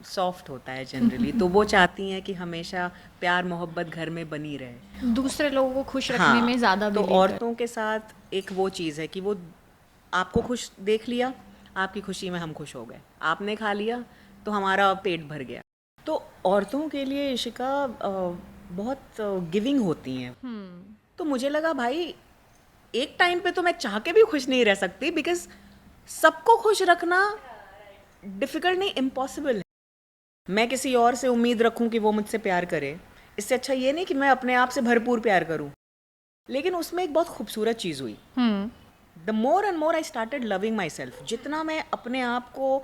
[SPEAKER 2] सॉफ्ट होता है जनरली. तो वो चाहती हैं कि हमेशा प्यार मोहब्बत घर में बनी रहे,
[SPEAKER 1] दूसरे लोगों को खुश रखने में ज़्यादा.
[SPEAKER 2] तो औरतों के साथ एक वो चीज़ है कि वो आपको खुश देख लिया, आपकी खुशी में हम खुश हो गए, आपने खा लिया तो हमारा पेट भर गया. तो औरतों के लिए इशिका बहुत गिविंग होती हैं. तो मुझे लगा भाई एक टाइम पे तो मैं चाह के भी खुश नहीं रह सकती, बिकॉज सबको खुश रखना डिफ़िकल्ट नहीं, इम्पॉसिबल है. मैं किसी और से उम्मीद रखूं कि वो मुझसे प्यार करे, इससे अच्छा ये नहीं कि मैं अपने आप से भरपूर प्यार करूं. लेकिन उसमें एक बहुत खूबसूरत चीज़ हुई. The more and more I started loving my self. जितना मैं अपने आप को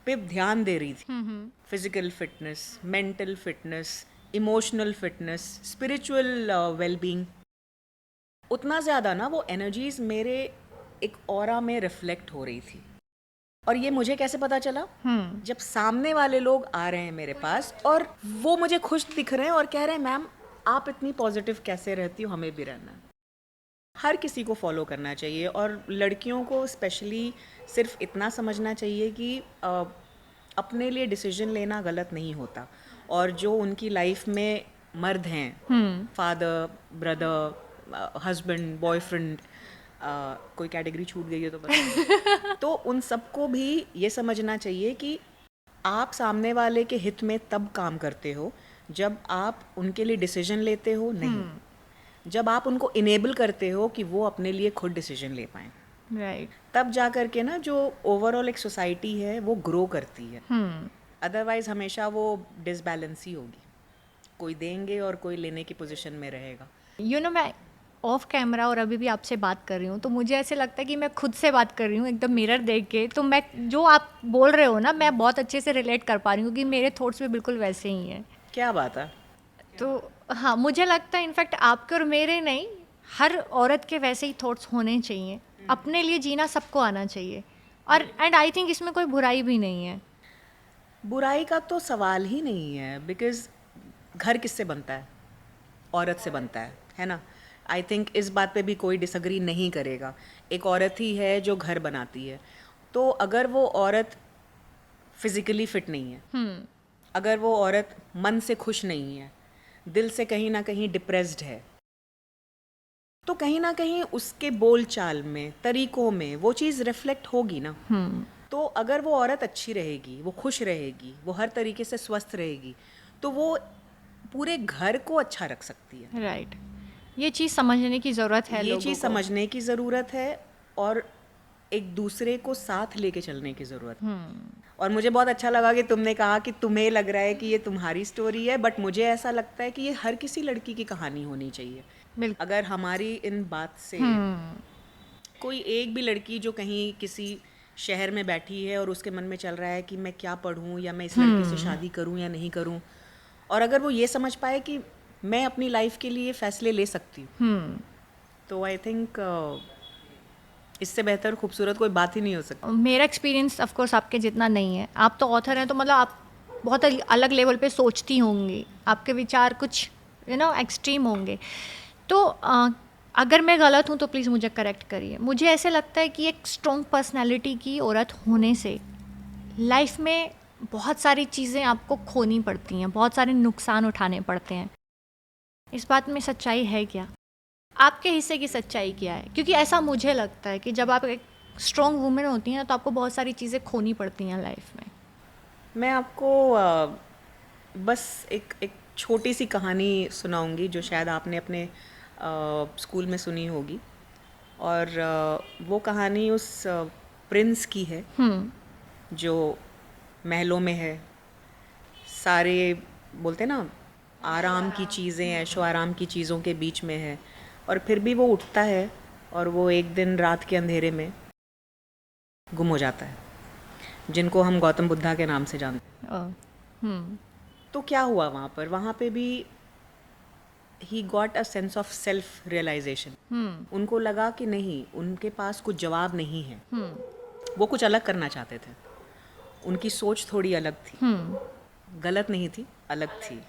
[SPEAKER 2] पे ध्यान दे रही थी, physical fitness, mental fitness, emotional fitness, spiritual wellbeing, उतना ज़्यादा ना वो एनर्जीज मेरे एक ऑरा में रिफ्लेक्ट हो रही थी. और ये मुझे कैसे पता चला? जब सामने वाले लोग आ रहे हैं मेरे पास और वो मुझे खुश दिख रहे हैं और कह रहे हैं मैम आप इतनी पॉजिटिव कैसे रहती हो, हमें भी रहना है. हर किसी को फॉलो करना चाहिए और लड़कियों को स्पेशली सिर्फ इतना समझना चाहिए कि अपने लिए डिसीजन लेना गलत नहीं होता. और जो उनकी लाइफ में मर्द हैं, फादर, ब्रदर, हस्बैंड, बॉयफ्रेंड, कोई कैटेगरी छूट गई है तो बताइए. तो उन सबको भी ये समझना चाहिए कि आप सामने वाले के हित में तब काम करते हो जब आप उनके लिए डिसीजन लेते हो, नहीं जब आप उनको इनेबल करते हो कि वो अपने लिए खुद डिसीजन ले पाएं.
[SPEAKER 1] राइट.
[SPEAKER 2] तब जा कर के ना जो ओवरऑल एक सोसाइटी है वो ग्रो करती है. अदरवाइज हमेशा वो डिसबैलेंस ही होगी. कोई देंगे और कोई लेने की पोजीशन में रहेगा.
[SPEAKER 1] मैं ऑफ कैमरा और अभी भी आपसे बात कर रही हूँ तो मुझे ऐसे लगता है कि मैं खुद से बात कर रही हूँ एकदम मिरर देख के. तो मैं जो आप बोल रहे हो ना मैं बहुत अच्छे से रिलेट कर पा रही हूँ क्योंकि मेरे थॉट्स भी बिल्कुल वैसे ही हैं.
[SPEAKER 2] क्या बात है.
[SPEAKER 1] तो हाँ, मुझे लगता है इनफैक्ट आपके और मेरे नहीं, हर औरत के वैसे ही थॉट्स होने चाहिए. अपने लिए जीना सबको आना चाहिए. और एंड आई थिंक इसमें कोई बुराई भी नहीं है.
[SPEAKER 2] बुराई का तो सवाल ही नहीं है. बिकॉज घर किससे बनता है? औरत से बनता है ना. आई थिंक इस बात पे भी कोई डिसएग्री नहीं करेगा. एक औरत ही है जो घर बनाती है. तो अगर वो औरत फिजिकली फिट नहीं है, अगर वो औरत मन से खुश नहीं है, दिल से कहीं ना कहीं डिप्रेस्ड है, तो कहीं ना कहीं उसके बोलचाल में, तरीकों में वो चीज़ रिफ्लेक्ट होगी ना. तो अगर वो औरत अच्छी रहेगी, वो खुश रहेगी, वो हर तरीके से स्वस्थ रहेगी, तो वो पूरे घर को अच्छा रख सकती है.
[SPEAKER 1] राइट. ये चीज़ समझने की ज़रूरत है.
[SPEAKER 2] ये चीज़ समझने की ज़रूरत है और एक दूसरे को साथ लेके चलने की ज़रूरत है. और मुझे बहुत अच्छा लगा कि तुमने कहा कि तुम्हें लग रहा है कि ये तुम्हारी स्टोरी है, बट मुझे ऐसा लगता है कि ये हर किसी लड़की की कहानी होनी चाहिए. अगर हमारी इन बात से कोई एक भी लड़की जो कहीं किसी शहर में बैठी है और उसके मन में चल रहा है कि मैं क्या पढ़ूं या मैं इस लड़के से शादी करूं या नहीं करूं, और अगर वो ये समझ पाए कि मैं अपनी लाइफ के लिए फैसले ले सकती हूँ, तो आई थिंक इससे बेहतर खूबसूरत कोई बात ही नहीं हो सकती.
[SPEAKER 1] मेरा एक्सपीरियंस ऑफ कोर्स आपके जितना नहीं है. आप तो ऑथर हैं तो मतलब आप बहुत अलग लेवल पे सोचती होंगी. आपके विचार कुछ एक्सट्रीम होंगे. तो अगर मैं गलत हूँ तो प्लीज़ मुझे करेक्ट करिए. मुझे ऐसे लगता है कि एक स्ट्रॉन्ग पर्सनालिटी की औरत होने से लाइफ में बहुत सारी चीज़ें आपको खोनी पड़ती हैं, बहुत सारे नुकसान उठाने पड़ते हैं. इस बात में सच्चाई है क्या? आपके हिस्से की सच्चाई क्या है? क्योंकि ऐसा मुझे लगता है कि जब आप एक स्ट्रॉन्ग वुमेन होती हैं तो आपको बहुत सारी चीज़ें खोनी पड़ती हैं लाइफ में.
[SPEAKER 2] मैं आपको बस एक छोटी सी कहानी सुनाऊंगी जो शायद आपने अपने स्कूल में सुनी होगी. और वो कहानी उस प्रिंस की है जो महलों में है. सारे बोलते ना आराम की चीज़ें, ऐशो आराम की चीज़ों के बीच में है, और फिर भी वो उठता है और वो एक दिन रात के अंधेरे में गुम हो जाता है, जिनको हम गौतम बुद्धा के नाम से जानते हैं. तो क्या हुआ वहाँ पर? वहाँ पे भी ही got a sense of self realisation. उनको लगा कि नहीं, उनके पास कुछ जवाब नहीं है. वो कुछ अलग करना चाहते थे. उनकी सोच थोड़ी अलग थी. गलत नहीं थी, अलग थी.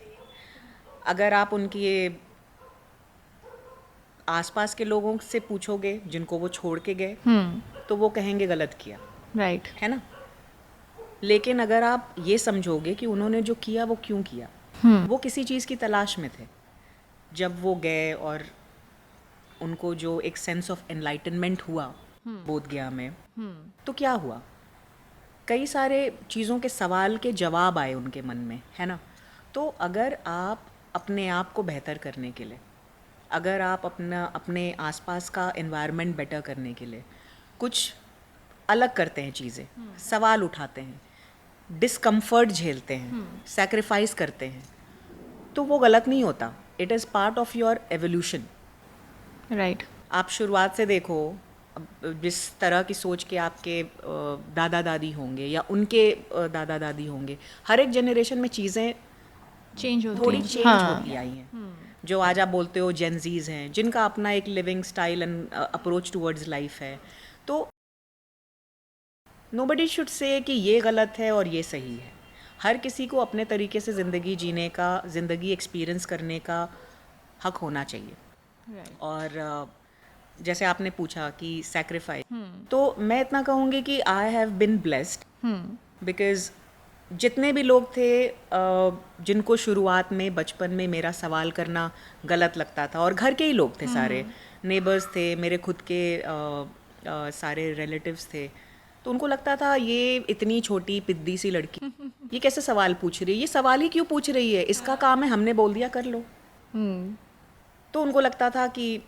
[SPEAKER 2] अगर आप उनकी ये आसपास के लोगों से पूछोगे जिनको वो छोड़ के गए, तो वो कहेंगे गलत किया.
[SPEAKER 1] राइट.
[SPEAKER 2] है ना. लेकिन अगर आप ये समझोगे कि उन्होंने जो किया वो क्यों किया, वो किसी चीज़ की तलाश में थे. जब वो गए और उनको जो एक सेंस ऑफ एनलाइटनमेंट हुआ बोध गया में, तो क्या हुआ? कई सारे चीज़ों के सवाल के जवाब आए उनके मन में, है ना. तो अगर आप अपने आप को बेहतर करने के लिए, अगर आप अपने आसपास का एनवायरनमेंट बेटर करने के लिए कुछ अलग करते हैं चीज़ें, सवाल उठाते हैं, डिस्कम्फर्ट झेलते हैं, सैक्रिफाइस करते हैं, तो वो गलत नहीं होता. It is part of your evolution.
[SPEAKER 1] Right.
[SPEAKER 2] आप शुरुआत से देखो, अब जिस तरह की सोच के आपके दादा दादी होंगे या उनके दादा दादी होंगे, हर एक जनरेशन में चीज़ें
[SPEAKER 1] चेंज होती
[SPEAKER 2] थोड़ी
[SPEAKER 1] हैं।
[SPEAKER 2] चेंज होती आई हैं। जो आज आप बोलते हो जेनजीज हैं, जिनका अपना एक living style and approach towards life है, तो नोबडी शुड से कि ये गलत है और ये सही है। हर किसी को अपने तरीके से ज़िंदगी जीने का, ज़िंदगी एक्सपीरियंस करने का हक होना चाहिए।
[SPEAKER 1] राइट।
[SPEAKER 2] और जैसे आपने पूछा कि सैक्रिफाइस, तो मैं इतना कहूँगी कि I have been blessed, because जितने भी लोग थे जिनको शुरुआत में बचपन में मेरा सवाल करना गलत लगता था, और घर के ही लोग थे सारे, नेबर्स थे, मेरे खुद के सारे रिलेटिव्स थे, तो उनको लगता था ये इतनी छोटी पिद्दी सी लड़की ये कैसे सवाल पूछ रही है, ये सवाल ही क्यों पूछ रही है, इसका काम है हमने बोल दिया कर लो। तो उनको लगता था कि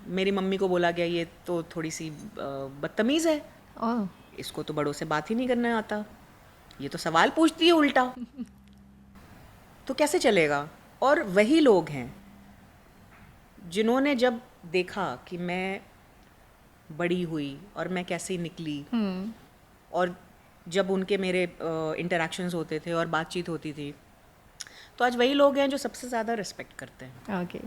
[SPEAKER 2] मेरी मम्मी को बोला गया ये तो थोड़ी सी बदतमीज़ है, इसको तो बड़ों से बात ही नहीं करना आता, ये तो सवाल पूछती है उल्टा, तो कैसे चलेगा। और वही लोग हैं जिन्होंने जब देखा कि मैं बड़ी हुई और मैं कैसे निकली, और जब उनके मेरे इंटरेक्शंस होते थे और बातचीत होती थी, तो आज वही लोग हैं जो सबसे ज़्यादा रिस्पेक्ट करते हैं।
[SPEAKER 1] ओके।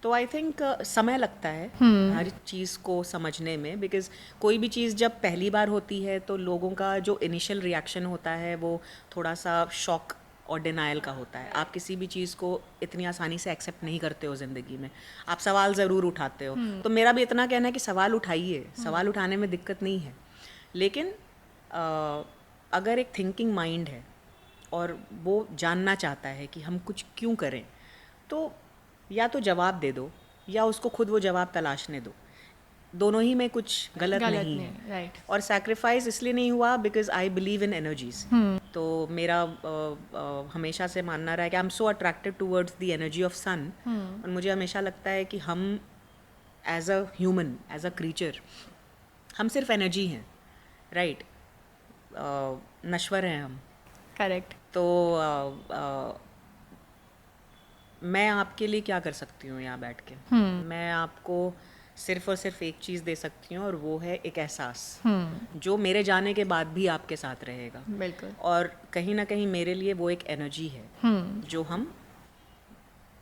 [SPEAKER 2] तो आई थिंक समय लगता है हर चीज़ को समझने में, बिकॉज कोई भी चीज़ जब पहली बार होती है तो लोगों का जो इनिशियल रिएक्शन होता है वो थोड़ा सा शॉक और डिनायल का होता है। आप किसी भी चीज़ को इतनी आसानी से एक्सेप्ट नहीं करते हो ज़िंदगी में, आप सवाल ज़रूर उठाते हो। तो मेरा भी इतना कहना है कि सवाल उठाइए, सवाल उठाने में दिक्कत नहीं है, लेकिन अगर एक थिंकिंग माइंड है और वो जानना चाहता है कि हम कुछ क्यों करें, तो या तो जवाब दे दो या उसको खुद वो जवाब तलाशने दो, दोनों ही में कुछ गलत नहीं है।
[SPEAKER 1] राइट।
[SPEAKER 2] और सैक्रिफाइस इसलिए नहीं हुआ because I believe in energies. तो मेरा हमेशा से मानना रहा है कि I am so attracted towards the energy of sun, और मुझे हमेशा लगता है कि हम as a human, as a creature, हम सिर्फ एनर्जी हैं, राइट, नश्वर हैं हम।
[SPEAKER 1] करेक्ट।
[SPEAKER 2] तो मैं आपके लिए क्या कर सकती हूँ यहाँ बैठ के? मैं आपको सिर्फ और सिर्फ एक चीज़ दे सकती हूँ, और वो है एक एहसास जो मेरे जाने के बाद भी आपके साथ रहेगा।
[SPEAKER 1] बिल्कुल।
[SPEAKER 2] और कहीं ना कहीं मेरे लिए वो एक एनर्जी है जो हम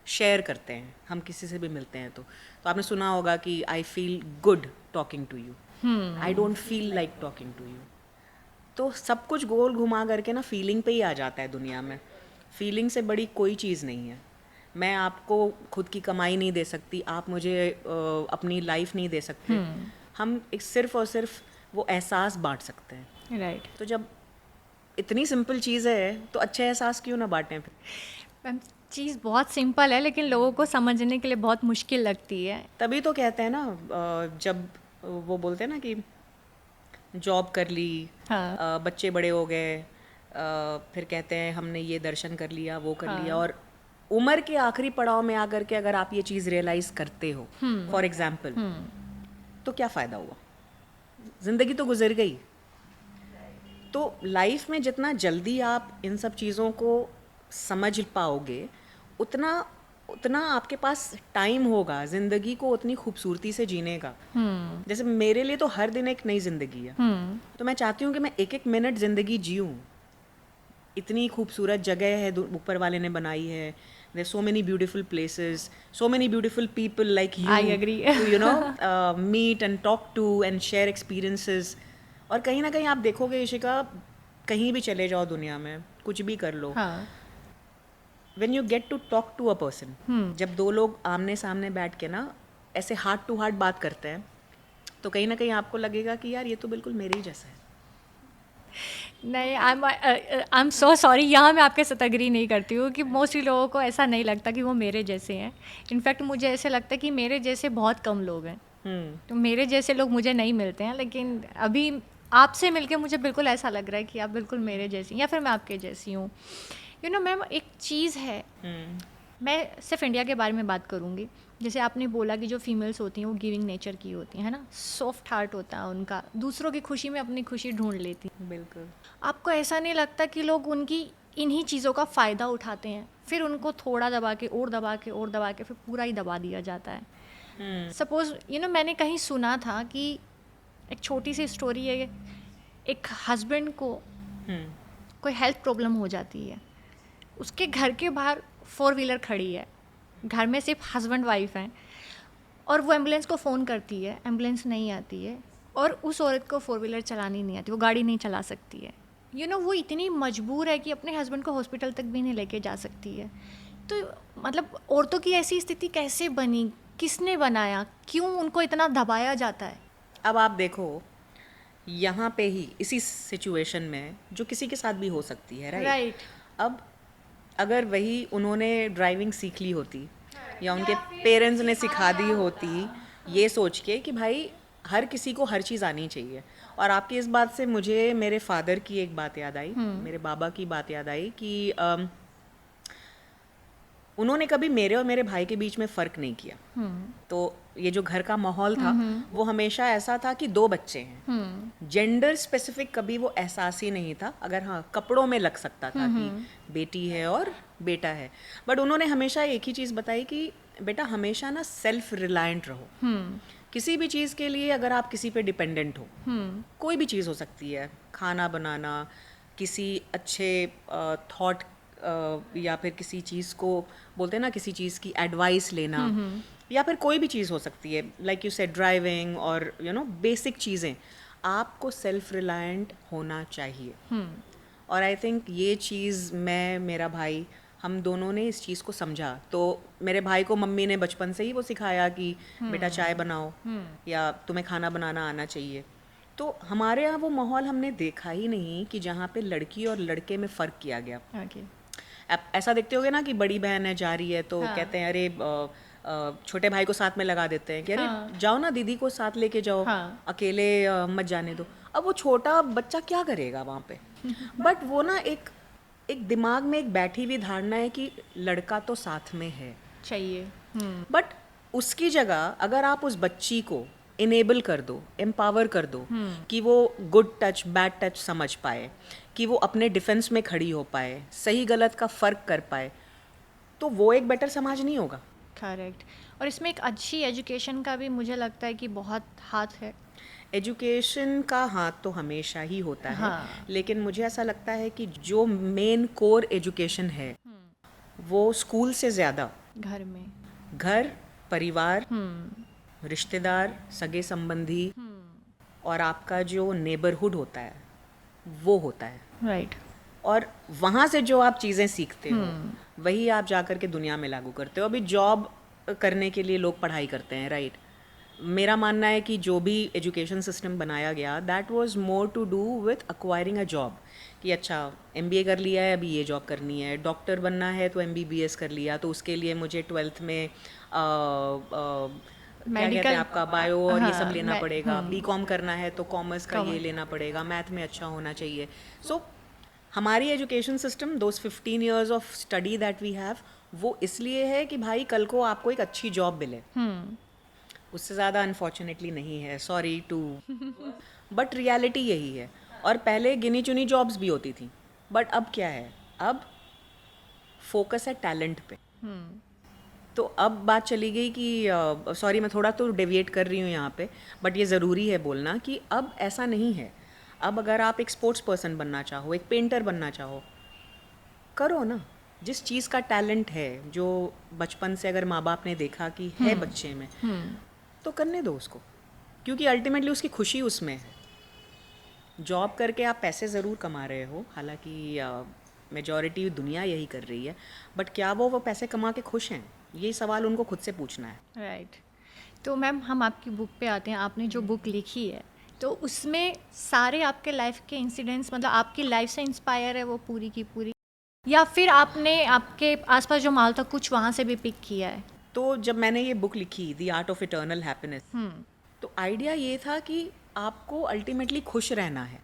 [SPEAKER 2] शेयर करते हैं, हम किसी से भी मिलते हैं तो आपने सुना होगा कि I feel good talking to you, I don't feel like talking to you. तो सब कुछ गोल घुमा करके ना फीलिंग पे ही आ जाता है दुनिया में। फीलिंग से बड़ी कोई चीज़ नहीं है। मैं आपको खुद की कमाई नहीं दे सकती, आप मुझे अपनी लाइफ नहीं दे सकते। हम एक सिर्फ और सिर्फ वो एहसास बांट सकते हैं।
[SPEAKER 1] राइट।
[SPEAKER 2] तो जब इतनी सिंपल चीज़ है तो अच्छे एहसास क्यों ना बांटें फिर?
[SPEAKER 1] मैम, चीज़ बहुत सिंपल है लेकिन लोगों को समझने के लिए बहुत मुश्किल लगती है।
[SPEAKER 2] तभी तो कहते हैं ना, जब वो बोलते हैं ना कि जॉब कर ली,
[SPEAKER 1] हाँ।
[SPEAKER 2] बच्चे बड़े हो गए, फिर कहते हैं हमने ये दर्शन कर लिया, वो कर लिया, और उम्र के आखिरी पड़ाव में आकर के अगर आप ये चीज़ रियलाइज़ करते हो, फॉर एग्जाम्पल, तो क्या फ़ायदा हुआ? ज़िंदगी तो गुजर गई। तो लाइफ में जितना जल्दी आप इन सब चीज़ों को समझ पाओगे, उतना उतना आपके पास टाइम होगा ज़िंदगी को उतनी खूबसूरती से जीने का। जैसे मेरे लिए तो हर दिन एक नई ज़िंदगी है, तो मैं चाहती हूँ कि मैं एक एक मिनट ज़िंदगी जीऊँ। इतनी खूबसूरत जगह है ऊपर वाले ने बनाई है, there are so many beautiful places, so many beautiful people like you.
[SPEAKER 1] I agree.
[SPEAKER 2] to, you know, meet and talk to and share experiences. और कहीं ना कहीं आप देखोगे इशिका, कहीं भी चले जाओ दुनिया में, कुछ भी कर लो,
[SPEAKER 1] हाँ।
[SPEAKER 2] when you get to talk to a person, जब दो लोग आमने सामने बैठ के ना ऐसे हार्ट टू हार्ट बात करते हैं, तो कहीं ना कहीं आपको लगेगा कि यार ये तो बिल्कुल मेरे ही जैसा है।
[SPEAKER 1] नहीं, आई एम सो सॉरी, यहाँ मैं आपके साथ एग्री नहीं करती हूँ कि मोस्टली लोगों को ऐसा नहीं लगता कि वो मेरे जैसे हैं। इनफैक्ट मुझे ऐसे लगता है कि मेरे जैसे बहुत कम लोग हैं, तो मेरे जैसे लोग मुझे नहीं मिलते हैं। लेकिन अभी आपसे मिलके मुझे बिल्कुल ऐसा लग रहा है कि आप बिल्कुल मेरे जैसी, या फिर मैं आपके जैसी हूँ। यू नो मैम, एक चीज़ है, मैं सिर्फ इंडिया के बारे में बात करूँगी। जैसे आपने बोला कि जो फीमेल्स होती हैं वो गिविंग नेचर की होती हैं ना, सॉफ्ट हार्ट होता है उनका, दूसरों की खुशी में अपनी खुशी ढूंढ लेती।
[SPEAKER 2] बिल्कुल।
[SPEAKER 1] आपको ऐसा नहीं लगता कि लोग उनकी इन्हीं चीज़ों का फ़ायदा उठाते हैं, फिर उनको थोड़ा दबा के और दबा के और दबा के फिर पूरा ही दबा दिया जाता है? सपोज मैंने कहीं सुना था कि एक छोटी सी स्टोरी है, एक हस्बैंड को कोई हेल्थ प्रॉब्लम हो जाती है, उसके घर के बाहर 4 व्हीलर खड़ी है, घर में सिर्फ हस्बैंड वाइफ हैं, और वो एम्बुलेंस को फ़ोन करती है, एम्बुलेंस नहीं आती है, और उस औरत को 4 व्हीलर चलानी नहीं आती, वो गाड़ी नहीं चला सकती है। वो इतनी मजबूर है कि अपने हस्बैंड को हॉस्पिटल तक भी नहीं लेके जा सकती है। तो मतलब औरतों की ऐसी स्थिति कैसे बनी, किसने बनाया, क्यों उनको इतना दबाया जाता है?
[SPEAKER 2] अब आप देखो, यहाँ पे ही इसी सिचुएशन में जो किसी के साथ भी हो सकती है, राइट? अब अगर वही उन्होंने ड्राइविंग सीख ली होती या उनके पेरेंट्स ने सिखा दी होती, ये सोच के कि भाई हर किसी को हर चीज़ आनी चाहिए। और आपकी इस बात से मुझे मेरे फादर की एक बात याद आई, मेरे बाबा की बात याद आई कि उन्होंने कभी मेरे और मेरे भाई के बीच में फ़र्क नहीं किया। तो ये जो घर का माहौल था वो हमेशा ऐसा था कि 2 बच्चे हैं, जेंडर स्पेसिफिक कभी वो एहसास ही नहीं था। अगर हाँ, कपड़ों में लग सकता था कि बेटी है और बेटा है, बट उन्होंने हमेशा एक ही चीज़ बताई कि बेटा हमेशा ना सेल्फ रिलायंट रहो। किसी भी चीज़ के लिए अगर आप किसी पे डिपेंडेंट हो, कोई भी चीज़ हो सकती है, खाना बनाना, किसी अच्छे थॉट या फिर किसी चीज़ को बोलते हैं ना, किसी चीज़ की एडवाइस लेना, या फिर कोई भी चीज़ हो सकती है, लाइक यू सेड ड्राइविंग और बेसिक चीज़ें, आपको सेल्फ रिलायंट होना चाहिए। और आई थिंक ये चीज़ मेरा भाई, हम दोनों ने इस चीज़ को समझा। तो मेरे भाई को मम्मी ने बचपन से ही वो सिखाया कि बेटा चाय बनाओ या तुम्हें खाना बनाना आना चाहिए। तो हमारे यहाँ वो माहौल हमने देखा ही नहीं कि जहाँ पे लड़की और लड़के में फ़र्क किया गया। आप ऐसा देखते होगे ना कि बड़ी बहन है जा रही है तो कहते हैं अरे छोटे भाई को साथ में लगा देते हैं कि अरे जाओ ना, दीदी को साथ लेके जाओ, अकेले मत जाने दो। अब वो छोटा बच्चा क्या करेगा वहाँ पे? बट वो ना एक दिमाग में एक बैठी हुई धारणा है कि लड़का तो साथ में है
[SPEAKER 1] चाहिए।
[SPEAKER 2] बट उसकी जगह अगर आप उस बच्ची को इनेबल कर दो, एम्पावर कर दो कि वो गुड टच बैड टच समझ पाए, कि वो अपने डिफेंस में खड़ी हो पाए, सही गलत का फ़र्क कर पाए, तो वो एक बेटर समाज नहीं होगा।
[SPEAKER 1] करेक्ट। और इसमें एक अच्छी एजुकेशन का भी मुझे लगता है कि बहुत हाथ है।
[SPEAKER 2] एजुकेशन का हाथ तो हमेशा ही होता है, लेकिन मुझे ऐसा लगता है कि जो मेन कोर एजुकेशन है वो स्कूल से ज़्यादा घर, परिवार, रिश्तेदार, सगे संबंधी और आपका जो नेबरहुड होता है वो होता है,
[SPEAKER 1] राइट।
[SPEAKER 2] और वहाँ से जो आप चीज़ें सीखते हो वही आप जा कर के दुनिया में लागू करते हो। अभी जॉब करने के लिए लोग पढ़ाई करते हैं, राइट? मेरा मानना है कि जो भी एजुकेशन सिस्टम बनाया गया that was more to do with acquiring a job, कि अच्छा MBA कर लिया है, अभी ये जॉब करनी है, डॉक्टर बनना है तो MBBS कर लिया, तो उसके लिए मुझे 12th में क्या कहते हैं आपका बायो और ये सब लेना पड़ेगा, BCom करना है तो कॉमर्स का ये लेना पड़ेगा, मैथ में अच्छा होना चाहिए। सो हमारी education system, those 15 years of study that we have, वो इसलिए है कि भाई कल को आपको एक अच्छी जॉब मिले। उससे ज़्यादा अनफॉर्चुनेटली नहीं है, सॉरी टू, बट रियलिटी यही है। और पहले गिनी चुनी जॉब्स भी होती थी, बट अब क्या है, अब फोकस है टैलेंट पे। तो अब बात चली गई कि सॉरी मैं थोड़ा तो डेविएट कर रही हूँ यहाँ पे, बट ये ज़रूरी है बोलना कि अब ऐसा नहीं है। अब अगर आप एक स्पोर्ट्स पर्सन बनना चाहो, एक पेंटर बनना चाहो, करो ना। जिस चीज़ का टैलेंट है, जो बचपन से अगर माँ बाप ने देखा कि है बच्चे में, तो करने दो उसको, क्योंकि अल्टीमेटली उसकी खुशी उसमें है। जॉब करके आप पैसे ज़रूर कमा रहे हो, हालांकि मेजॉरिटी दुनिया यही कर रही है, बट क्या वो पैसे कमा के खुश हैं? ये सवाल उनको खुद से पूछना है।
[SPEAKER 1] राइट। तो मैम हम आपकी बुक पे आते हैं। आपने जो बुक लिखी है तो उसमें सारे आपके लाइफ के इंसिडेंट्स, मतलब आपकी लाइफ से इंस्पायर है वो पूरी की पूरी, या फिर आपने आपके आसपास जो माहौल था कुछ वहाँ से भी पिक किया है?
[SPEAKER 2] तो जब मैंने ये बुक लिखी the art of eternal happiness, तो आइडिया ये था कि आपको अल्टीमेटली खुश रहना है,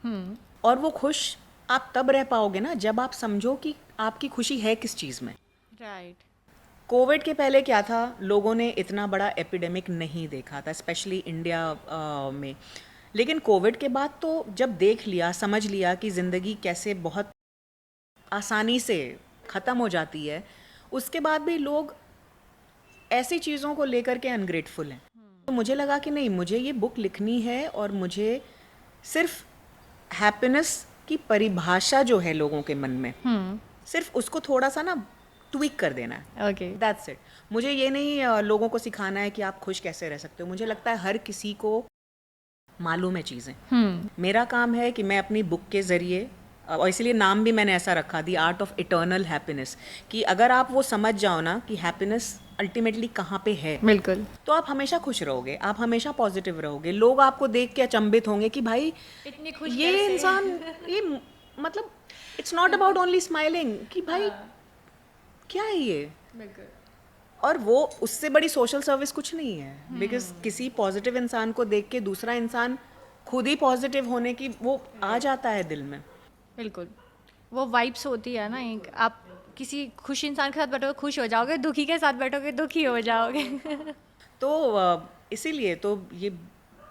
[SPEAKER 2] और वो खुश आप तब रह पाओगे ना जब आप समझो कि आपकी खुशी है किस चीज़ में।
[SPEAKER 1] राइट।
[SPEAKER 2] कोविड के पहले क्या था, लोगों ने इतना बड़ा एपिडेमिक नहीं देखा था, स्पेशली इंडिया में। लेकिन कोविड के बाद तो जब देख लिया, समझ लिया कि ज़िंदगी कैसे बहुत आसानी से ख़त्म हो जाती है, उसके बाद भी लोग ऐसी चीज़ों को लेकर के अनग्रेटफुल हैं। तो मुझे लगा कि नहीं, मुझे ये बुक लिखनी है और मुझे सिर्फ हैप्पीनेस की परिभाषा जो है लोगों के मन में, सिर्फ उसको थोड़ा सा ना ट्वीक कर देना है।
[SPEAKER 1] ओके।
[SPEAKER 2] That's it. मुझे ये नहीं लोगों को सिखाना है कि आप खुश कैसे रह सकते हो। मुझे लगता है हर किसी को मालूम है चीज़ें। मेरा काम है कि मैं अपनी बुक के ज़रिए, और इसलिए नाम भी मैंने ऐसा रखा, the art of eternal happiness, कि अगर आप वो समझ जाओ ना कि हैप्पीनेस अल्टीमेटली कहाँ पे है,
[SPEAKER 1] बिल्कुल।
[SPEAKER 2] तो आप हमेशा खुश रहोगे, आप हमेशा पॉजिटिव रहोगे। लोग आपको देख के अचंभित होंगे कि भाई
[SPEAKER 1] इतनी खुश
[SPEAKER 2] ये
[SPEAKER 1] कैसे?
[SPEAKER 2] इंसान, ये मतलब it's not about only smiling, कि भाई क्या है ये।
[SPEAKER 1] बिल्कुल।
[SPEAKER 2] और वो उससे बड़ी सोशल सर्विस कुछ नहीं है, बिकॉज किसी पॉजिटिव इंसान को देख के दूसरा इंसान खुद ही पॉजिटिव होने की वो आ जाता है दिल में।
[SPEAKER 1] बिल्कुल, वो वाइब्स होती है ना एक, आप किसी खुश इंसान के साथ बैठोगे खुश हो जाओगे, दुखी के साथ बैठोगे दुखी हो जाओगे।
[SPEAKER 2] तो इसीलिए तो ये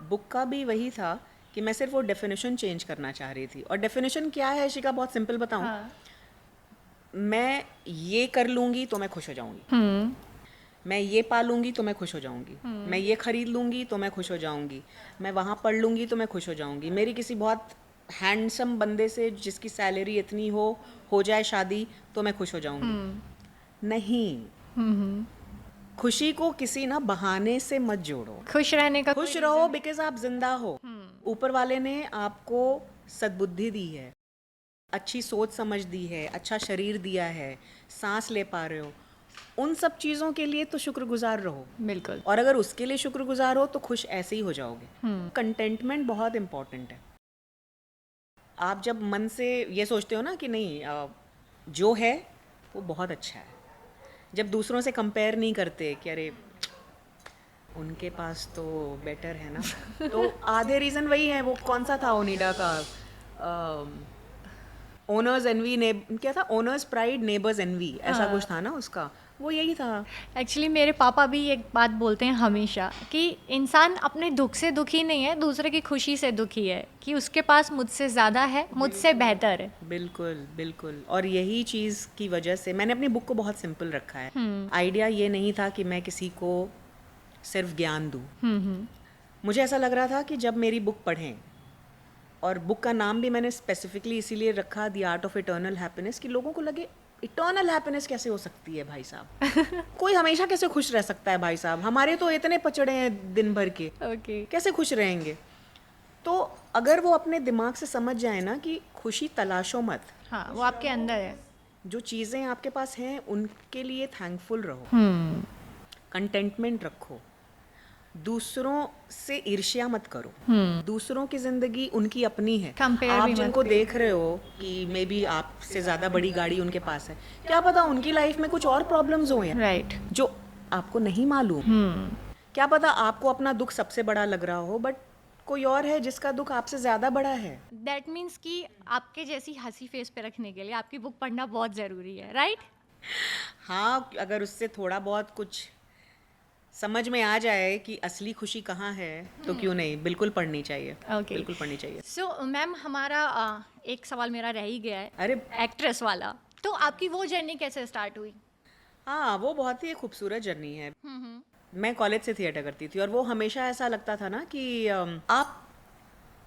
[SPEAKER 2] बुक का भी वही था कि मैं सिर्फ वो डेफिनेशन चेंज करना चाह रही थी। और डेफिनेशन क्या है शिका, बहुत सिंपल बताऊं।
[SPEAKER 1] हाँ।
[SPEAKER 2] मैं ये कर लूँगी तो मैं खुश हो जाऊँगी, मैं ये पा लूँगी तो मैं खुश हो जाऊँगी, मैं ये खरीद लूँगी तो मैं खुश हो जाऊँगी, मैं वहाँ पढ़ लूँगी तो मैं खुश हो जाऊँगी, मेरी किसी बहुत हैंडसम बंदे से जिसकी सैलरी इतनी हो जाए शादी तो मैं खुश हो जाऊँगी। नहीं, खुशी को किसी ना बहाने से मत जोड़ो।
[SPEAKER 1] खुश रहने का
[SPEAKER 2] खुश रहो बिकॉज आप जिंदा हो। ऊपर वाले ने आपको सद्बुद्धि दी है, अच्छी सोच समझ दी है, अच्छा शरीर दिया है, सांस ले पा रहे हो, उन सब चीज़ों के लिए तो शुक्रगुजार रहो।
[SPEAKER 1] बिल्कुल।
[SPEAKER 2] और अगर उसके लिए शुक्रगुजार हो तो खुश ऐसे ही हो जाओगे। कंटेंटमेंट बहुत इम्पॉर्टेंट है। आप जब मन से ये सोचते हो ना कि नहीं, जो है वो बहुत अच्छा है, जब दूसरों से कंपेयर नहीं करते कि अरे उनके पास तो बेटर है ना, तो आधे रीज़न वही है। वो कौन सा था ओनिडा का, ओनर्स एनवी, क्या था, ओनर्स प्राइड नेबर्स एनवी, ऐसा कुछ था ना उसका, वो यही था।
[SPEAKER 1] एक्चुअली मेरे पापा भी एक बात बोलते हैं हमेशा कि इंसान अपने दुख से दुखी नहीं है, दूसरे की खुशी से दुखी है, कि उसके पास मुझसे ज़्यादा है, मुझसे बेहतर है।
[SPEAKER 2] बिल्कुल बिल्कुल। और यही चीज़ की वजह से मैंने अपनी बुक को बहुत सिंपल रखा है। आइडिया ये नहीं था कि मैं किसी को सिर्फ ज्ञान दूँ। मुझे ऐसा लग रहा था कि जब मेरी बुक पढ़ें, और बुक का नाम भी मैंने स्पेसिफिकली इसीलिए रखा the art of eternal happiness, कि लोगों को लगे इटर्नल हैप्पीनेस कैसे हो सकती है भाई साहब, कोई हमेशा कैसे खुश रह सकता है भाई साहब, हमारे तो इतने पचड़े हैं दिन भर के,
[SPEAKER 1] ओके।
[SPEAKER 2] कैसे खुश रहेंगे। तो अगर वो अपने दिमाग से समझ जाए ना कि खुशी तलाशो मत,
[SPEAKER 1] हाँ, वो आपके अंदर है।
[SPEAKER 2] जो चीज़ें आपके पास हैं उनके लिए थैंकफुल रहो, कंटेंटमेंट रखो, दूसरों से ईर्ष्या मत करो। दूसरों की जिंदगी उनकी अपनी है।
[SPEAKER 1] Compare
[SPEAKER 2] आप
[SPEAKER 1] भी मत
[SPEAKER 2] जिनको देख रहे हो कि मे बी आपसे ज़्यादा बड़ी गाड़ी उनके पास है, क्या पता उनकी लाइफ में कुछ और प्रॉब्लम्स हो या
[SPEAKER 1] राइट।
[SPEAKER 2] जो आपको नहीं मालूम। क्या पता आपको अपना दुख सबसे बड़ा लग रहा हो, बट कोई और है जिसका दुख आपसे ज़्यादा बड़ा है।
[SPEAKER 1] दैट मीन्स कि आपके जैसी हंसी फेस पे रखने के लिए आपकी बुक पढ़ना बहुत ज़रूरी है, राइट?
[SPEAKER 2] हाँ, अगर उससे थोड़ा बहुत कुछ समझ में आ जाए कि असली खुशी कहाँ है, तो क्यों नहीं, बिल्कुल पढ़नी चाहिए।
[SPEAKER 1] ओके।
[SPEAKER 2] बिल्कुल पढ़नी चाहिए।
[SPEAKER 1] सो मैम, हमारा एक सवाल मेरा रह ही गया है,
[SPEAKER 2] अरे
[SPEAKER 1] एक्ट्रेस वाला। तो आपकी वो जर्नी कैसे स्टार्ट हुई?
[SPEAKER 2] हाँ, वो बहुत ही खूबसूरत जर्नी है। मैं कॉलेज से थिएटर करती थी और वो हमेशा ऐसा लगता था ना कि आप